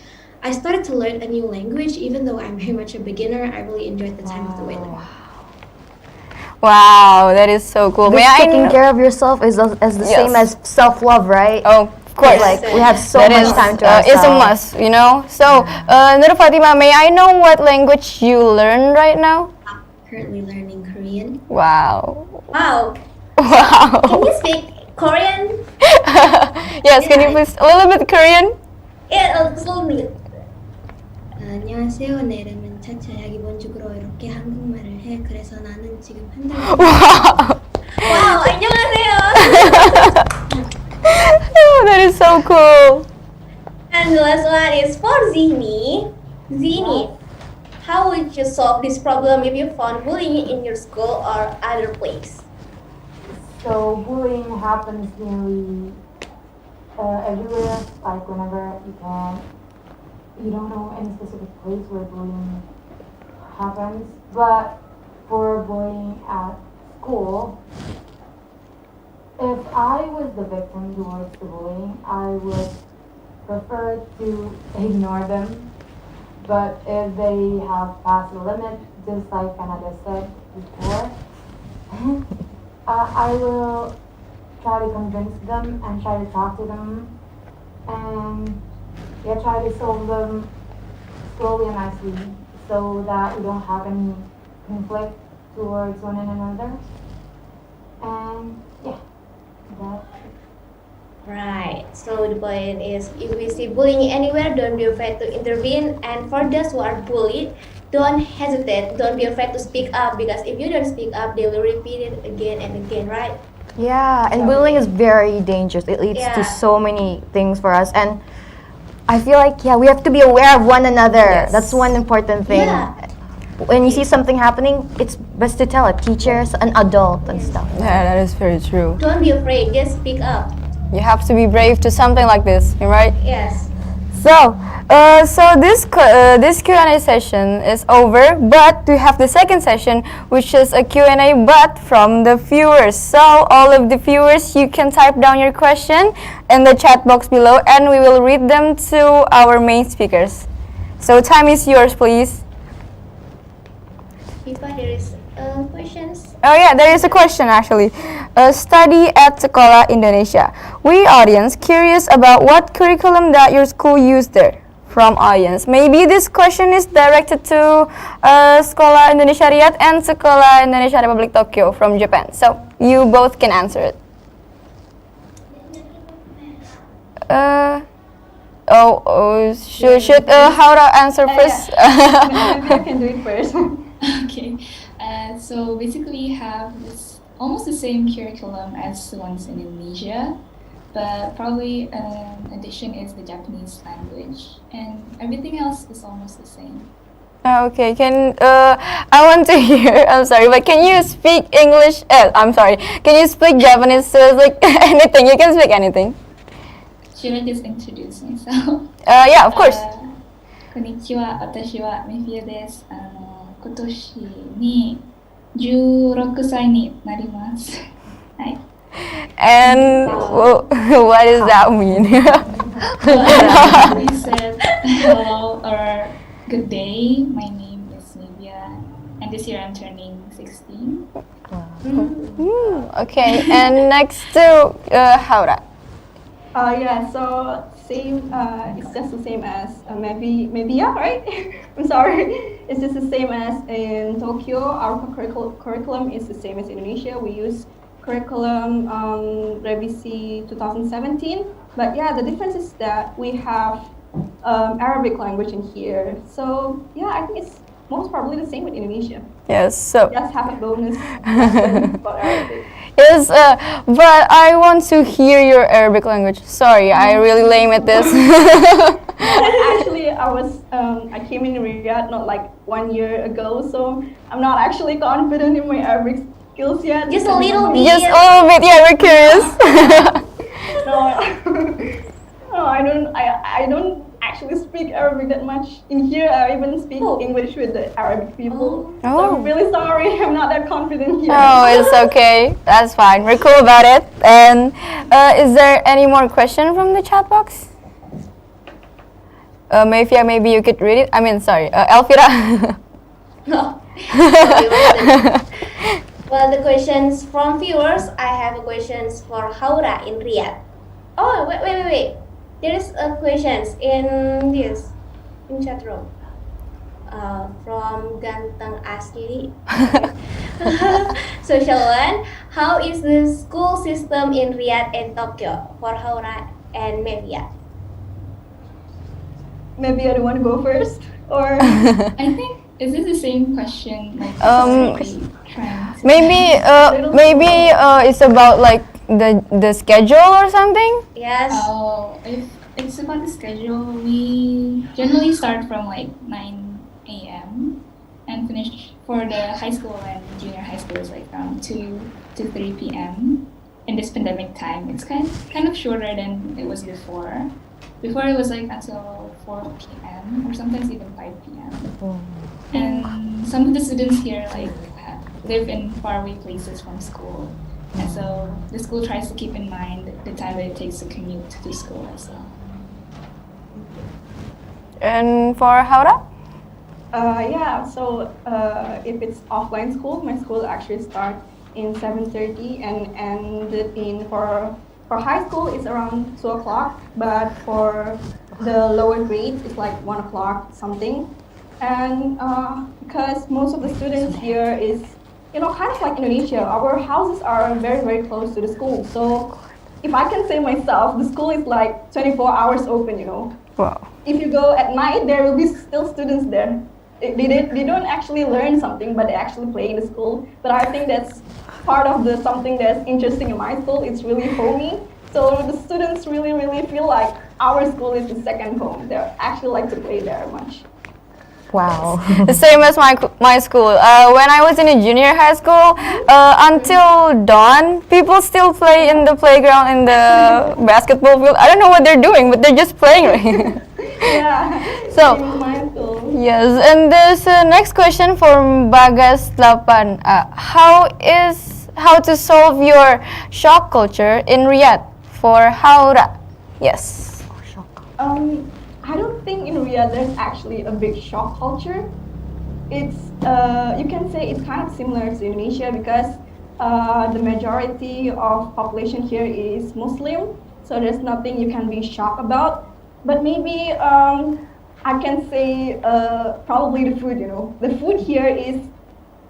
I started to learn a new language, even though I'm very much a beginner. I really enjoyed the time of the way. Wow, that is so cool. This taking care of yourself is as the same as self-love, right? Oh, of course. Like we have so That much is, time to it's a ourselves. must, you know. So, Nurul Fatima, may I know what language you learn right now? I'm currently learning Korean. Wow. Wow. Wow. Can you speak Korean? Yes, can you please a little bit Korean? Yeah, a little bit. 안녕하세요. 내 이름은 차차야. 기본적으로 이렇게 한국말을 해. 그래서 나는 지금 한 달. Wow, 안녕하세요. Oh, that is so cool. And the last one is for Zini. Zini, how would you solve this problem if you found bullying in your school or other place? So bullying happens nearly everywhere. Like whenever you don't know any specific place where bullying happens. But for bullying at school, if I was the victim towards the bullying, I would prefer to ignore them. But if they have passed the limit, just like Canada said before, I will try to convince them and try to talk to them and try to solve them slowly and nicely so that we don't have any conflict towards one another. And that's it. Right. So the point is, if we see bullying anywhere, don't be afraid to intervene. And for those who are bullied, don't hesitate. Don't be afraid to speak up, because if you don't speak up, they will repeat it again and again, right? Yeah, and bullying is very dangerous. It leads to Yeah. so many things for us, and I feel like we have to be aware of one another. Yes. That's one important thing. Yeah. When you see something happening, it's best to tell it. Teachers, an adult, and stuff. Yeah, that is very true. Don't be afraid. Just speak up. You have to be brave to something like this, right? Yes. So, this Q&A session is over, but we have the second session, which is a Q&A but from the viewers. So, all of the viewers, you can type down your question in the chat box below, and we will read them to our main speakers. So, time is yours, please. If there is questions. Oh yeah, there is a question actually. Study at Sekolah Indonesia. We audience curious about what curriculum that your school used there. From audience, maybe this question is directed to Sekolah Indonesia Riyadh and Sekolah Indonesia Republic Tokyo from Japan. So you both can answer it. Should Haura answer first? Maybe I can do it first. Okay, so basically we have this almost the same curriculum as the ones in Indonesia, but probably an addition is the Japanese language, and everything else is almost the same. Okay, I want to hear, I'm sorry, but can you speak English? I'm sorry, can you speak Japanese? So it's like anything, you can speak anything. Should I just introduce myself? Yeah, of course. こんにちは、私はメフィアです。今年に16歳になります。はい。And what does that mean? We said hello or good day. My name is Nivia, and this year I'm turning 16. Okay, and next to Haura. So same. It's just the same as maybe yeah, right? I'm sorry. It's just the same as in Tokyo. Our curriculum is the same as Indonesia. We use curriculum Revisi 2017. But yeah, the difference is that we have Arabic language in here. So yeah, I think it's most probably the same with Indonesia. Yes. So just have a bonus lesson about Arabic. Yes, but I want to hear your Arabic language. Sorry, I really lame at this. Actually, I came in Riyadh not like 1 year ago, so I'm not actually confident in my Arabic skills yet. Just a little bit. Just a little bit, yeah, we're curious. No, I don't actually speak Arabic that much. In here, I even speak English with the Arabic people. So Oh. I'm really sorry, I'm not that confident here. Oh, it's okay. That's fine. We're cool about it. And is there any more question from the chat box? Maybe you could read it. I mean, sorry, Elvira. No. Well, the questions from viewers, I have questions for Haura in Riyadh. Oh, wait. There is a questions in chat room. From Ganteng Asli. Social one. How is the school system in Riyadh and Tokyo for Haura and Mevia? Maybe I don't want to go first, or I think, is this the same question? Like, trying to maybe it's about like the schedule or something. Yes. Oh, if it's about the schedule, we generally start from like 9 a.m. and finish for the high school and junior high school is like around 2 to 3 p.m. In this pandemic time, it's kind of shorter than it was before. Before it was like until 4 p.m. or sometimes even 5 p.m. And some of the students here like live in faraway places from school, and so the school tries to keep in mind the time that it takes to commute to school as well. And for Haura? So if it's offline school, my school actually starts in 7:30 and ended in for high school it's around 2 o'clock, but for the lower grades it's like 1 o'clock something. And because most of the students here is, kind of like Indonesia, our houses are very, very close to the school. So if I can say myself, the school is like 24 hours open, Wow. If you go at night, there will be still students there. They don't actually learn something, but they actually play in the school. But I think that's part of the something that's interesting in my school. It's really homey. So the students really, really feel like our school is the second home. They actually like to play there much. Wow. The same as my school. When I was in a junior high school, until dawn, people still play in the playground in the basketball field. I don't know what they're doing, but they're just playing. Yeah. So, in my school. yes, and there's a next question from Bagas Lapan. How to solve your shock culture in Riyadh for Haura? Yes. I don't think in Riyadh there's actually a big shock culture. It's you can say it's kind of similar to Indonesia because the majority of population here is Muslim, so there's nothing you can be shocked about. But maybe I can say probably the food. The food here is,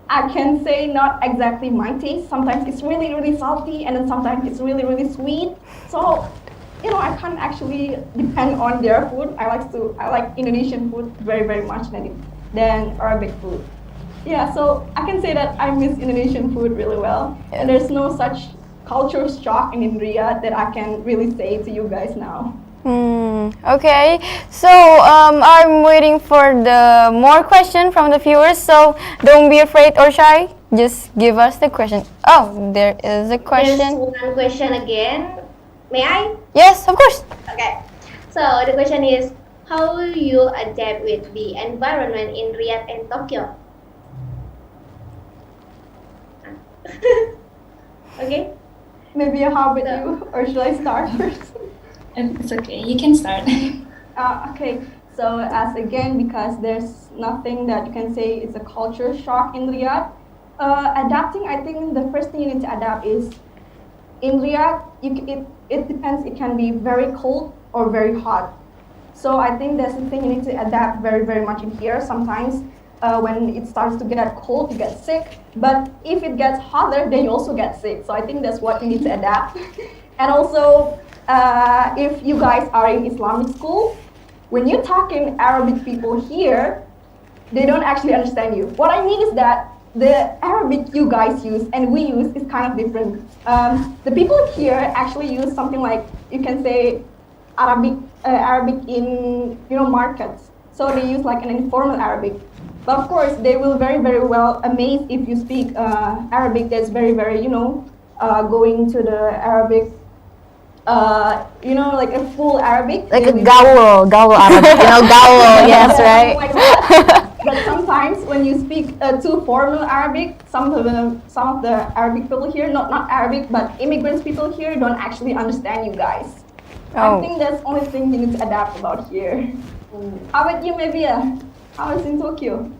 I can say, not exactly my taste. Sometimes it's really, really salty, and then sometimes it's really, really sweet. So I can't actually depend on their food. I like Indonesian food very, very much than Arabic food. Yeah, so I can say that I miss Indonesian food really well. And there's no such culture shock in Riyadh that I can really say to you guys now. Okay, so I'm waiting for the more question from the viewers. So don't be afraid or shy. Just give us the question. Oh, there is a question. There's one question again. May I? Yes, of course. Okay. So the question is, how will you adapt with the environment in Riyadh and Tokyo? Okay. Maybe how about you, or should I start first? It's okay, you can start. Okay. So because there's nothing that you can say is a culture shock in Riyadh. Adapting, I think the first thing you need to adapt is, in Riyadh, it depends. It can be very cold or very hot. So I think that's the thing you need to adapt very, very much in here. Sometimes when it starts to get cold, you get sick. But if it gets hotter, then you also get sick. So I think that's what you need to adapt. And also, if you guys are in Islamic school, when you talk in Arabic people here, they don't actually understand you. What I mean is that the Arabic you guys use and we use is kind of different. The people here actually use something like, you can say, Arabic in markets. So they use like an informal Arabic. But of course, they will very, very well amazed if you speak Arabic that's very, very, going to the Arabic like a full Arabic. Like a gaul Arabic, gaul, yes, right? Like that. But sometimes when you speak too formal Arabic, some of the Arabic people here, not Arabic, but immigrants people here don't actually understand you guys. Oh. I think that's the only thing you need to adapt about here. How about you, maybe? How is in Tokyo?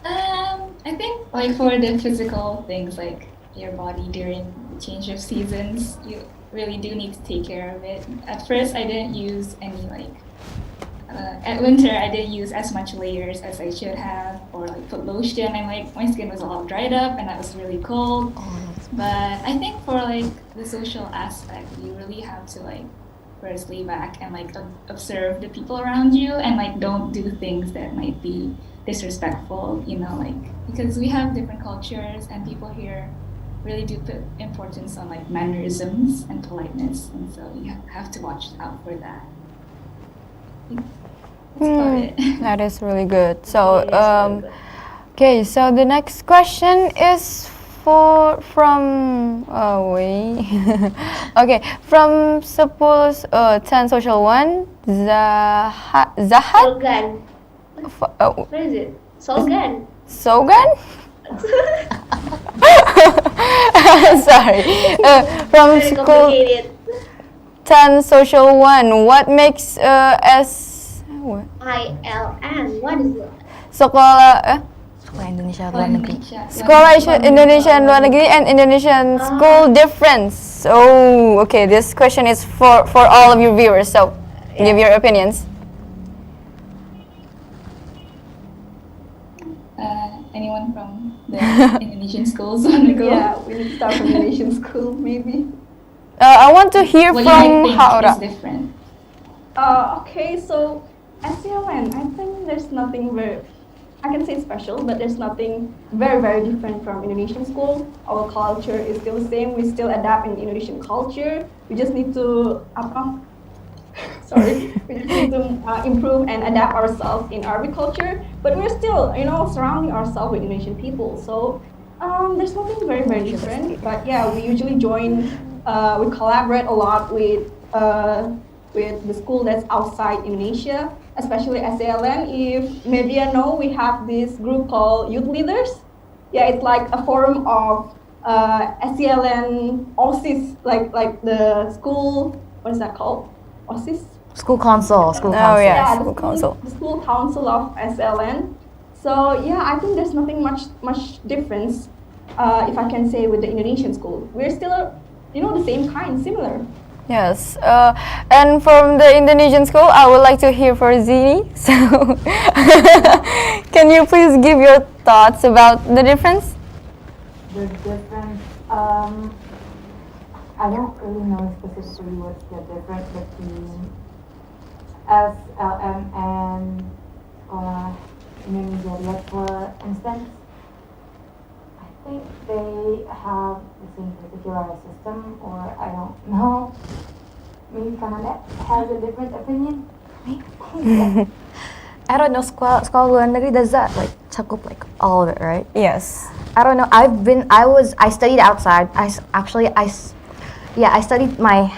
I think like for the physical things like your body during the change of seasons, you really do need to take care of it. At first, I didn't use any at winter I didn't use as much layers as I should have, or like put lotion. And like my skin was all dried up and I was really cold. But I think for like the social aspect, you really have to like first lay back and like observe the people around you and like don't do things that might be disrespectful, like because we have different cultures and people here really do put importance on like mannerisms and politeness, and so you have to watch out for that. That's about it. That is really good. So, okay, so the next question is from okay, from 10 social 1 Zahat Solgan. What is it? Solgan. Sogan? Sorry. From Very school complicated. 10 social 1, what makes what? ILN. What is it? Sekolah Sekolah Indonesia luar negeri. Sekolah Indonesia luar negeri and Indonesian school difference. So, okay, this question is for all of your viewers. So, give your opinions. Anyone from the Indonesian schools want to go? Yeah, we need to start from Indonesian school, maybe. I want to hear What from do you think Haura. is different? Okay, so SCLN, I think there's nothing I can say special, but there's nothing very, very different from Indonesian school. Our culture is still the same. We still adapt in Indonesian culture. We just need to, we just need to improve and adapt ourselves in Arabic culture. But we're still, surrounding ourselves with Indonesian people. So there's nothing very, very different. But yeah, we usually we collaborate a lot with the school that's outside Indonesia, especially SALN. If maybe you know, we have this group called Youth Leaders. Yeah, it's like a forum of SALN OSIS, like the school, what is that called? OSIS? School council. Oh yeah, Yeah, school council. the school council of SLN. So yeah, I think there's nothing much difference, if I can say, with the Indonesian school. We're still, the same kind, similar. Yes, and from the Indonesian school, I would like to hear for Zini. So, can you please give your thoughts about the difference? The difference, I don't really know specifically what's the difference between SLM and Sekolah Indonesia. Like for instance, I think they have the same particular system, or I don't know. Maybe Kanada has a different opinion. I don't know, sekolah luar negeri, does that like cakup like all of it, right? Yes. I don't know. I studied outside. I studied my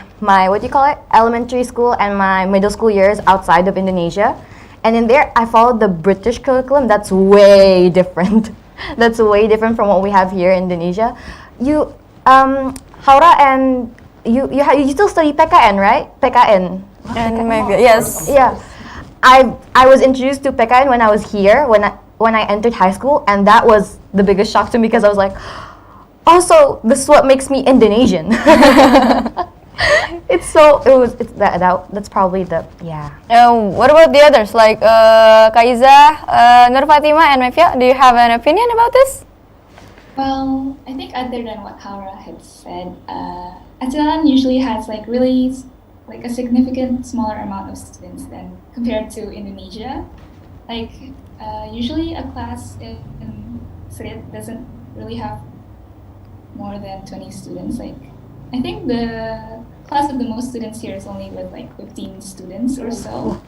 what do you call it? Elementary school and my middle school years outside of Indonesia. And in there, I followed the British curriculum. That's way different. That's way different from what we have here in Indonesia. You, Haura, and you still study PKN, right? PKN. And maybe yes. Yeah. I was introduced to PKN when I was here, when I entered high school, and that was the biggest shock to me because I was like, also, this is what makes me Indonesian. That's probably What about the others, like Kaiza, Nur Fatima, and Mefia? Do you have an opinion about this? Well, I think other than what Haura had said, Atsilan usually has like really like a significant smaller amount of students than compared to Indonesia. Like usually a class in Srit doesn't really have more than 20 students. Like I think the class with the most students here is only with like 15 students or so.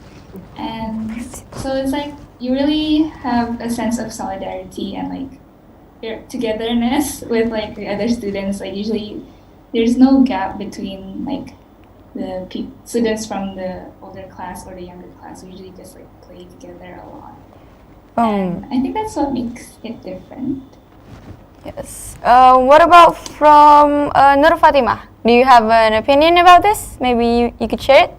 And so it's like you really have a sense of solidarity and like your togetherness with like the other students. Like usually there's no gap between like students from the older class or the younger class usually just like play together a lot. Um, I think that's what makes it different. yes. What about from Nur Fatima? Do you have an opinion about this? Maybe you could share it.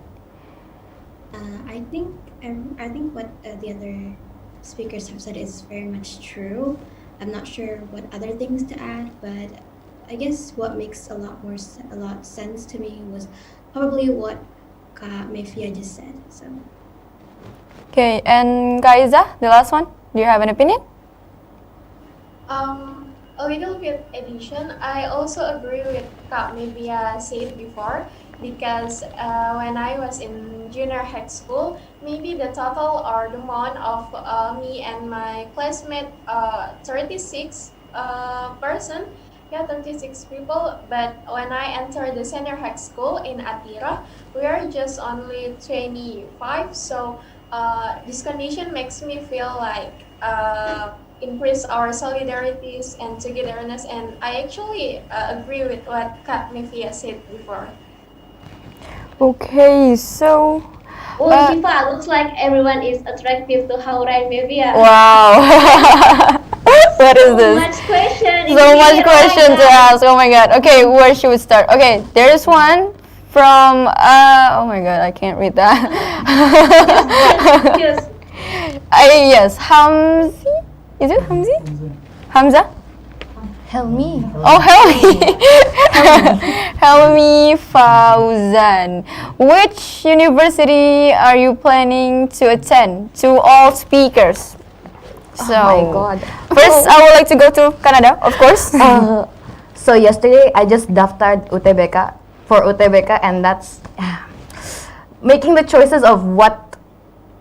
I think what the other speakers have said is very much true. I'm not sure what other things to add, but I guess what makes a lot sense to me was probably what Kak Mevia just said. So. Okay, and Kaiza, the last one. Do you have an opinion? A little bit addition. I also agree with Kak Mevia said before because when I was in junior high school, maybe the total or the amount of me and my classmate 36 person, yeah, 36 people. But when I entered the senior high school in Atira, we are just only 25. So this condition makes me feel like increase our solidarities and togetherness. And I actually agree with what Kak Mevia said before. Okay, so. Shiva, looks like everyone is attractive to Haura and Mevia. Wow. What is this? So much question. So much question to ask. Oh my god. Okay, where should we start? Okay, there's one from. Oh my god, I can't read that. Yes. Yes, Hamzi. Is it Hamzi? Hamza? Helmi. Oh, Helmi. Helmi Fauzan. Which university are you planning to attend? To all speakers. So, Oh my god. First, I would like to go to Canada, of course. So yesterday I just daftared UTBK for UTBK, and that's making the choices of what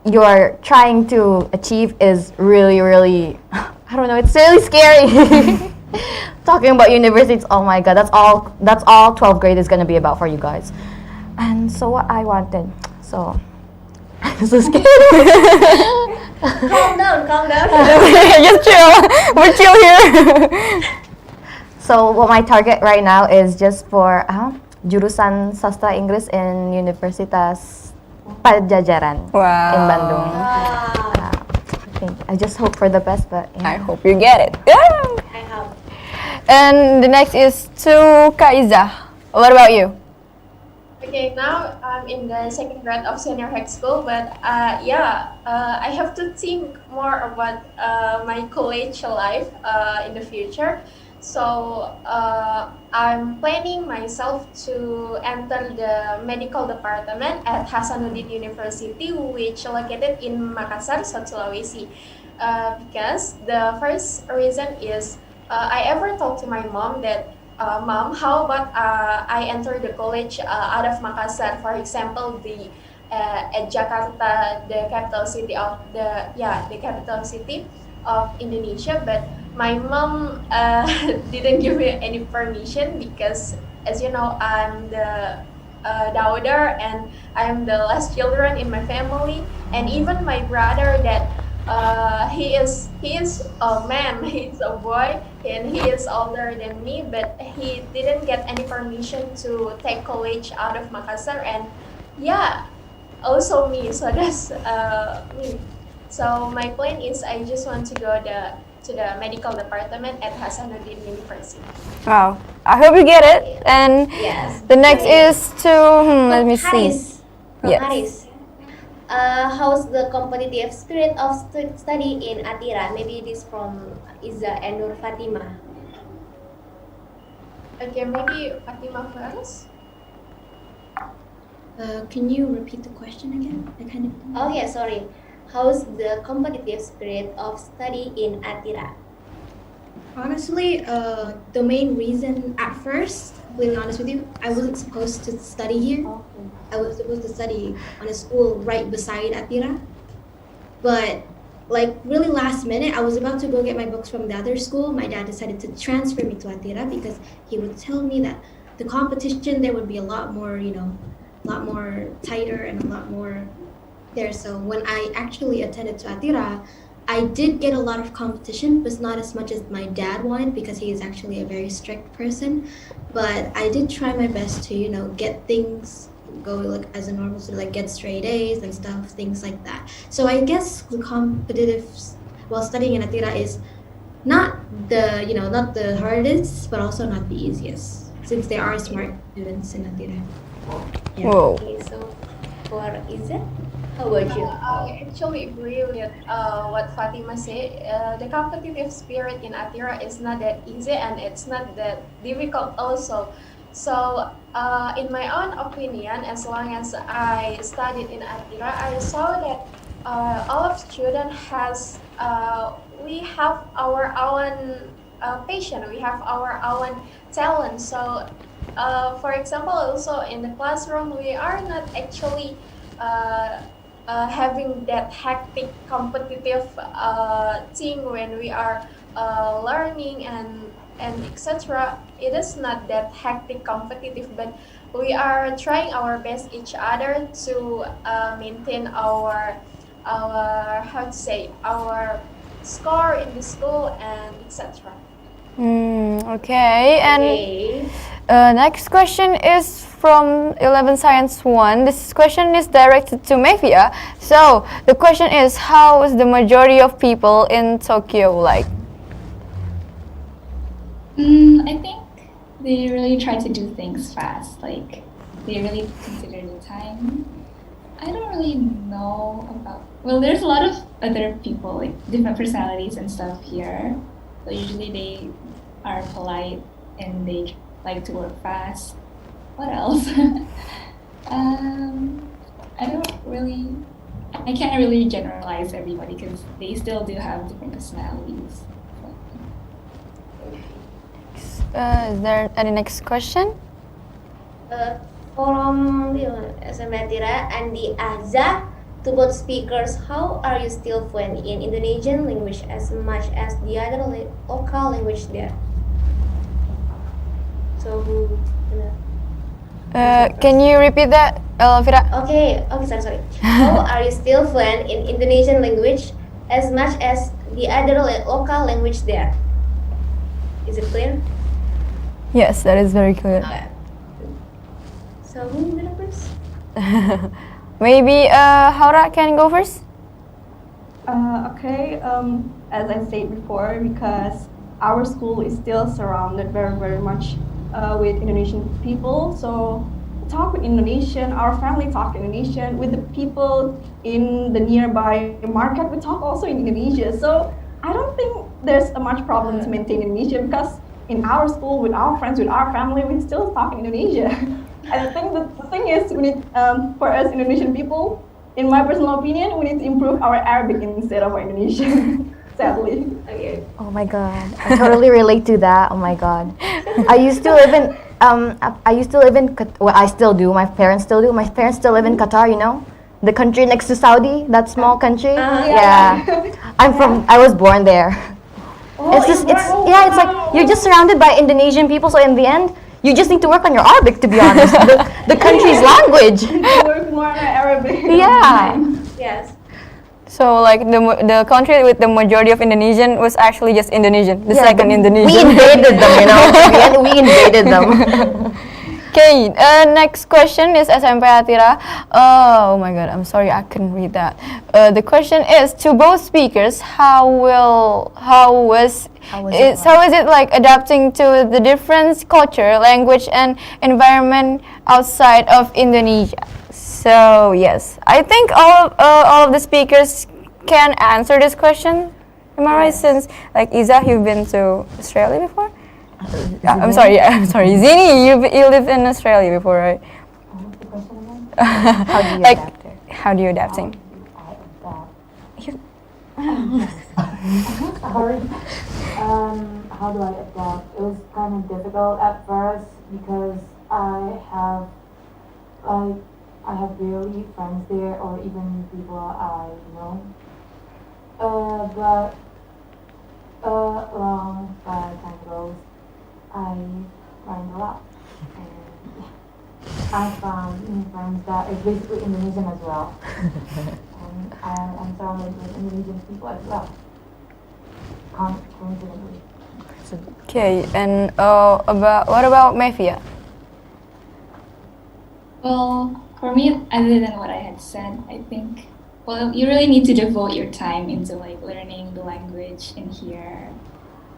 you are trying to achieve is really, really, I don't know, it's really scary. Talking about universities, oh my god, that's all 12th grade is gonna be about for you guys. And so what I wanted, so I'm so scared. Calm down. Just chill. We're chill here. So what my target right now is just for jurusan sastra Inggris in Universitas Pajajaran in Bandung. I just hope for the best, but yeah. I hope you get it. Yeah. I hope. And the next is to Kaiza. What about you? Okay, now I'm in the second grade of senior high school, but I have to think more about my college life in the future. So I'm planning myself to enter the medical department at Hasanuddin University, which located in Makassar, South Sulawesi. Because the first reason is I ever talked to my mom that, Mom, how about I enter the college out of Makassar, for example, at Jakarta, the capital city of the capital city of Indonesia. But my mom didn't give me any permission because, as you know, I'm the daughter and I'm the last children in my family, and even my brother that he is a man, he's a boy, and he is older than me, but he didn't get any permission to take college out of Makassar, and also me. So that's me. So my plan is I just want to go to the medical department at Hasanuddin University. Wow, I hope you get it. And Yes. the next is to let me see. Yes. Haris. How's the competitive spirit of study in Atira? Maybe it is from Iza and Nur Fatima. Okay, maybe Fatima first. Can you repeat the question again? Oh yeah, sorry. How's the competitive spirit of study in Atira? Honestly, the main reason at first, being honest with you, I wasn't supposed to study here. I was supposed to study on a school right beside Atira. But like really last minute, I was about to go get my books from the other school. My dad decided to transfer me to Atira because he would tell me that the competition there would be a lot more, a lot more tighter and a lot more there. So when I actually attended to Atira, I did get a lot of competition, but not as much as my dad wanted because he is actually a very strict person. But I did try my best to, get things go like as a normal student, like get straight A's, like stuff, things like that. So I guess the competitive while studying in Atira is not the not the hardest, but also not the easiest, since there are smart students in Atira. Yeah. Whoa. Okay, so for Izzat, how about you? I actually agree with what Fatima said. The competitive spirit in Atira is not that easy and it's not that difficult also. So, in my own opinion, as long as I studied in Atira, I saw that all of students we have our own passion, we have our own talent. So, for example, also in the classroom, we are not actually having that hectic competitive thing when we are learning and etc. It is not that hectic competitive, but we are trying our best each other to maintain our how to say our score in the school and etc. Okay, and Okay. next question is from 11 Science 1. This question is directed to Mafia. So, the question is, how is the majority of people in Tokyo like? I think they really try to do things fast. Like they really consider the time. I don't really know about. Well, there's a lot of other people, like different personalities and stuff here. So usually they are polite and they like to work fast. What else? I don't really. I can't really generalize everybody because they still do have different personalities. Is there any next question? From Sematira and the Azza, to both speakers, how are you still fluent in Indonesian language as much as the other local language there? So who? Can you repeat that, Elvira? Okay, sorry. How are you still fluent in Indonesian language as much as the other local language there? Is it clear? Yes, that is very clear. So who will go first? Maybe Haura can go first. Okay, as I said before, because our school is still surrounded very, very much with Indonesian people, so we talk with Indonesian, our family talk Indonesian, with the people in the nearby market, we talk also in Indonesia. So I don't think there's a much problem to maintain Indonesia, because in our school, with our friends, with our family, we still talk in Indonesia. I think the thing is, we need, for us Indonesian people, in my personal opinion, we need to improve our Arabic instead of our Indonesian, sadly. Okay. Oh my god, I totally relate to that. Oh my god, I used to live in well, I still do. My parents still do. My parents still live in Qatar. You know, the country next to Saudi, that small country. Yeah, I was born there. Oh, It's like you're just surrounded by Indonesian people. So in the end, you just need to work on your Arabic. To be honest, the country's language. Work more on Arabic. Yeah. Yes. So like the country with the majority of Indonesian was actually just Indonesian, the second Indonesian. We invaded them, you know. We invaded them. Okay, next question is SMP Atira. Oh my god, I'm sorry, I couldn't read that. The question is to both speakers, how is it like adapting to the different culture, language, and environment outside of Indonesia? So yes, I think all of the speakers can answer this question. Am I right? Since like Iza, you've been to Australia before. I'm sorry. Zini, you lived in Australia before, right? How do you adapting? Sorry. How do I adapt? It was kind of difficult at first because I have really friends there, or even people I know. But along as time goes, I learned a lot, and I found new friends that is basically Indonesian as well, and I'm surrounded with Indonesian people as well. Coincidentally. Okay, and what about Mafia? Well, for me, other than what I had said, I think, well, you really need to devote your time into like learning the language in here.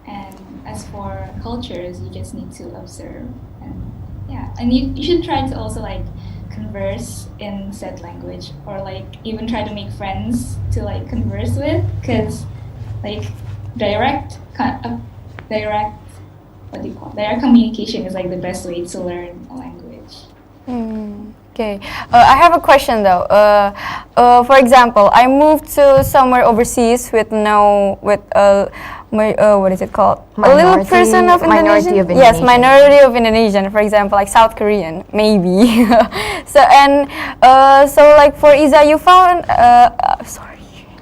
And as for cultures, you just need to observe. And yeah, and you should try to also like converse in said language, or like even try to make friends to like converse with, because like direct what do you call it? Direct communication is like the best way to learn a language. Okay. I have a question though. For example, I moved to somewhere overseas with what is it called? A little person of Indonesian. Yes, minority of Indonesian. For example, like South Korean, maybe. So like for Iza, you found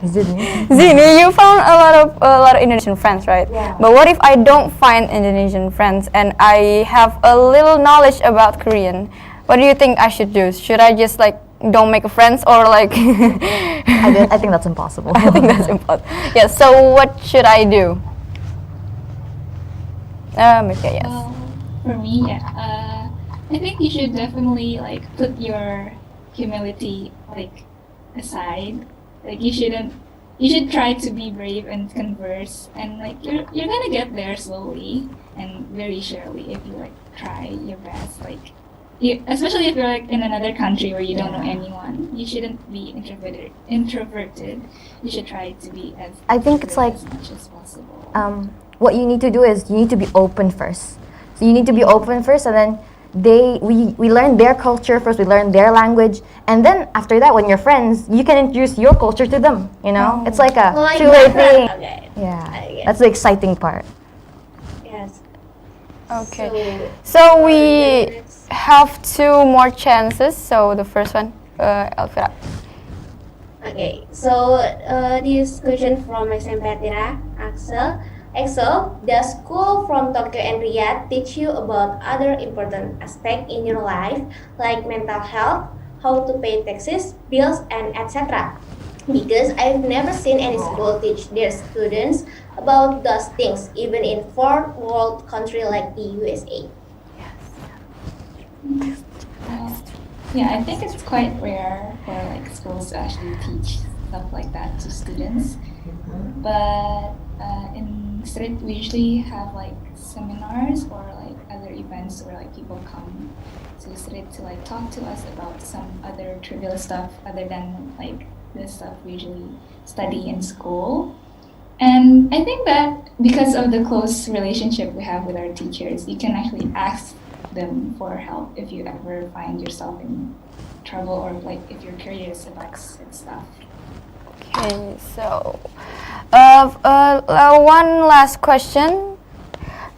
Zini, you found a lot of Indonesian friends, right? Yeah. But what if I don't find Indonesian friends and I have a little knowledge about Korean? What do you think I should do? Should I just like don't make friends, or like? I think that's impossible. I think that's impossible. Yeah. So what should I do? Okay, yes. For me, I think you should definitely like put your humility like aside. Like you should try to be brave and converse, and like you're gonna get there slowly and very surely if you like try your best. Like especially if you're like in another country where you don't know anyone, you shouldn't be introverted. You should try to be as I think it's like as much as possible. What you need to do is you need to be open first. So you need to be open first, and then we learn their culture first. We learn their language, and then after that, when you're friends, you can introduce your culture to them. You know, it's like a two-way thing. Okay. Yeah, that's the exciting part. Yes. Okay. So we have 2 more chances. So the first one, Elvira. Okay, so this question from SMP Atira, Axel, does school from Tokyo and Riyadh teach you about other important aspects in your life, like mental health, how to pay taxes, bills, and etc.? Because I've never seen any school teach their students about those things, even in third world country like the USA. Yeah, I think it's quite rare for like schools to actually teach stuff like that to students. But in Street, we usually have like seminars or like other events where like people come to Street to like talk to us about some other trivial stuff other than like the stuff we usually study in school. And I think that because of the close relationship we have with our teachers, you can actually ask them for help if you ever find yourself in trouble, or like if you're curious about stuff. Okay, so one last question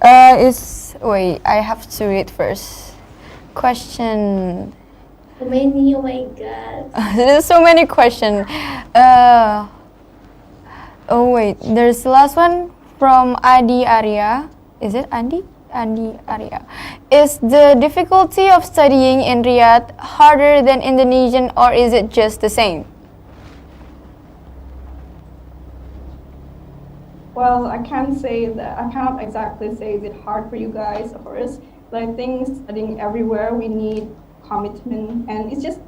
I have to read first. Question. So many, oh my god. There's so many questions. There's the last one from Adi Arya. Is it Adi? Andi Arya. Is the difficulty of studying in Riyadh harder than Indonesian, or is it just the same? Well, I cannot exactly say is it hard for you guys, of course, but I think studying everywhere we need commitment, and it's just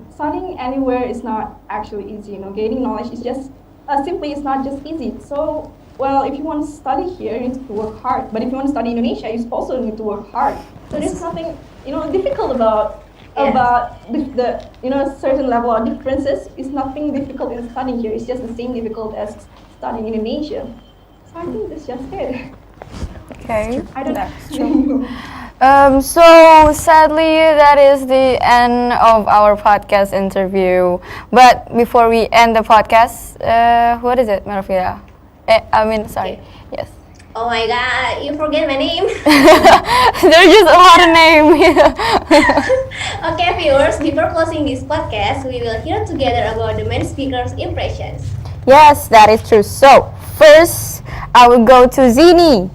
studying anywhere is not actually easy. You know, gaining knowledge is just simply it's not just easy. So, well, if you want to study here, you need to work hard. But if you want to study in Indonesia, you also need to work hard. So there's nothing, difficult about the certain level of differences. It's nothing difficult in studying here. It's just the same difficult as studying in Indonesia. So I think that's just it. Okay, I don't that's true. So sadly, that is the end of our podcast interview. But before we end the podcast, what is it, Marfia? Sorry. Yes. Oh my god, you forget my name. There's just a lot of names. Okay, viewers, before closing this podcast, we will hear together about the main speaker's impressions. Yes, that is true. So, first, I will go to Zini.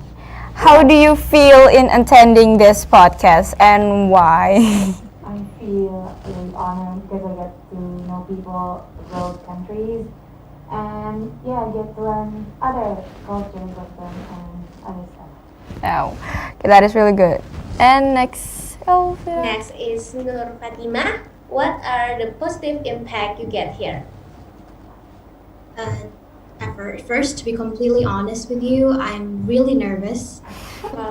How do you feel in attending this podcast, and why? I feel really honored because I get to know people across countries, and I get to learn other cultures of them and other stuff. Oh, okay, that is really good. And next, Elvira. Next is Nur Fatima. What are the positive impact you get here? First, to be completely honest with you, I'm really nervous.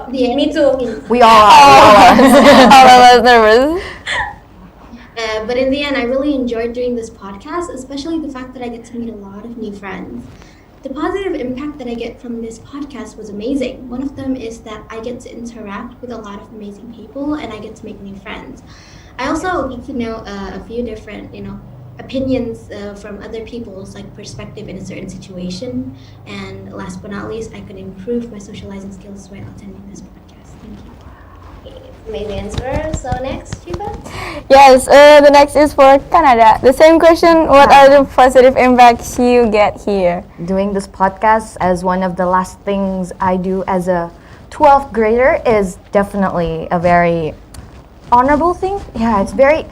Me too. We all are. All of us nervous. But in the end, I really enjoyed doing this podcast, especially the fact that I get to meet a lot of new friends. The positive impact that I get from this podcast was amazing. One of them is that I get to interact with a lot of amazing people and I get to make new friends. I also get to know a few different, opinions from other people's perspective in a certain situation. And last but not least, I could improve my socializing skills while attending this podcast. Thank you. Amazing answer. So next, Shiva. Yes, the next is for Canada. The same question, what are the positive impacts you get here? Doing this podcast as one of the last things I do as a 12th grader is definitely a very honorable thing. Yeah, it's very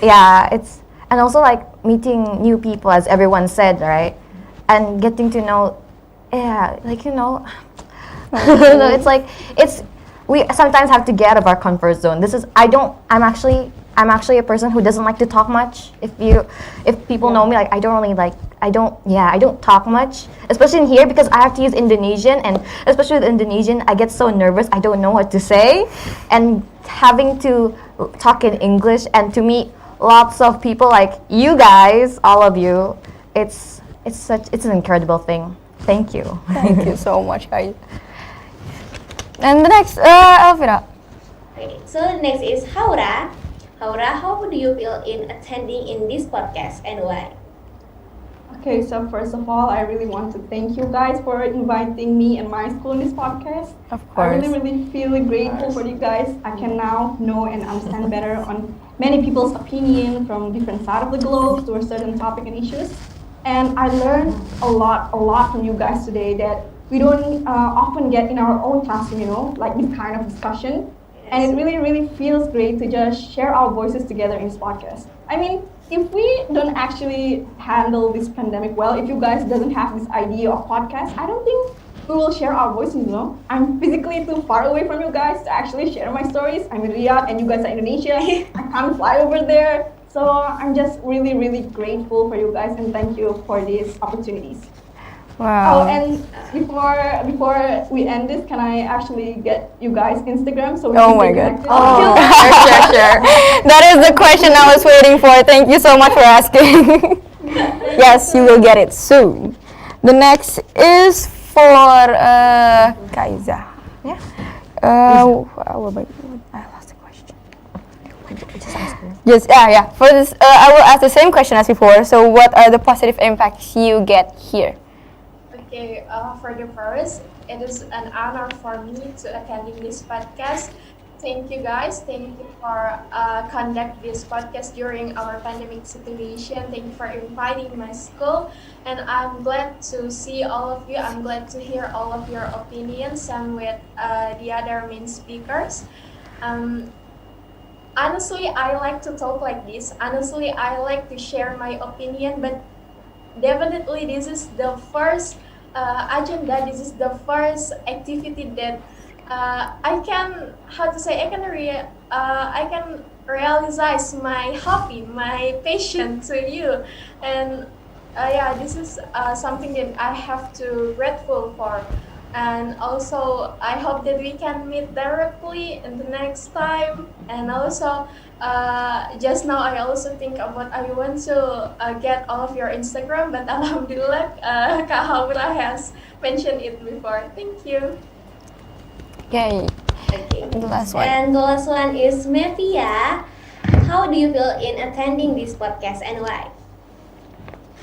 yeah, it's, and also meeting new people, as everyone said, right? And getting to know, it's we sometimes have to get out of our comfort zone. I'm actually a person who doesn't like to talk much. If people know me, I don't talk much, especially in here because I have to use Indonesian, and especially with Indonesian, I get so nervous I don't know what to say, and having to talk in English and to meet lots of people like you guys, all of you, it's an incredible thing. Thank you. Thank you so much, guys. And the next, Elvira. Okay, so next is Haura. Haura, how do you feel in attending in this podcast and why? Okay, so first of all, I really want to thank you guys for inviting me and my school in this podcast. Of course. I really feel grateful for you guys. I can now know and understand better on many people's opinion from different sides of the globe to a certain topic and issues. And I learned a lot from you guys today that we don't often get in our own classroom, like this kind of discussion. And it really feels great to just share our voices together in this podcast. I mean, if we don't actually handle this pandemic well, if you guys doesn't have this idea of podcast, I don't think we will share our voices, I'm physically too far away from you guys to actually share my stories. I'm in Riyadh and you guys are in Indonesia. I can't fly over there. So I'm just really grateful for you guys and thank you for these opportunities. Wow. Oh, and before we end this, can I actually get you guys Instagram so we can my stay God. connected? Sure. That is the question I was waiting for. Thank you so much for asking. Yes, you will get it soon. The next is for Kaiza. Yeah. I lost the question. Yes, yeah. For this, I will ask the same question as before. So, what are the positive impacts you get here? Okay, for the first, it is an honor for me to attending this podcast. Thank you guys. Thank you for conduct this podcast during our pandemic situation. Thank you for inviting my school, and I'm glad to see all of you. I'm glad to hear all of your opinions and with the other main speakers. Honestly, I like to talk like this. Honestly, I like to share my opinion, but definitely this is the first agenda. This is the first activity that I can realize my hobby, my passion to you, and this is something that I have to grateful for. And also, I hope that we can meet directly in the next time. And also, just now I also think about I want to get all of your Instagram, but alhamdulillah, Kak Haura has mentioned it before. Thank you. Okay. Okay. The last one. And the last one is Mevia. How do you feel in attending this podcast and why?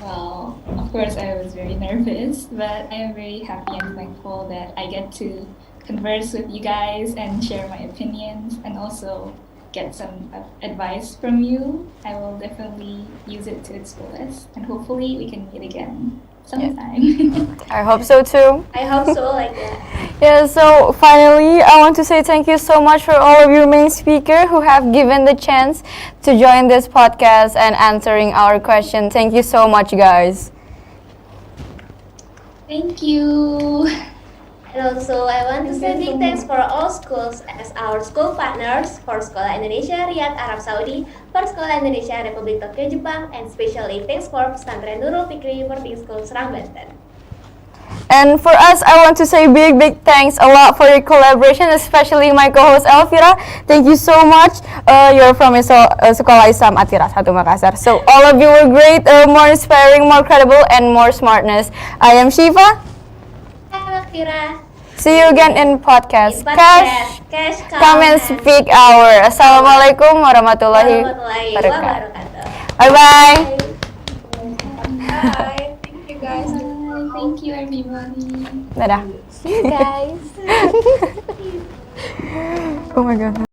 Well, of course, I was very nervous, but I am very happy and thankful that I get to converse with you guys and share my opinions and also get some advice from you. I will definitely use it to its fullest, and hopefully we can meet again sometime. I hope so too. I hope so, like that. Yeah, so finally, I want to say thank you so much for all of your main speakers who have given the chance to join this podcast and answering our question. Thank you so much, guys. Thank you. And also, I want to say big thanks for all schools as our school partners, for Sekolah Indonesia Riyadh Arab Saudi, for Sekolah Indonesia Republik Tokyo Jepang, and especially thanks for Pesantren Nurul Fikri Boarding School Serang Banten. And for us, I want to say big thanks a lot for your collaboration, especially my co-host Elvira. Thank you so much. You're from Sekolah Islam Atira 1 Makassar. So all of you were great, more inspiring, more credible, and more smartness. I am Shiva. I'm Elvira. See you again in podcast. Cash, come and speak hour. Assalamualaikum warahmatullahi wabarakatuh. Bye-bye. Bye. Thank you guys. Thank you everybody. Dadah. See you guys. Oh my god.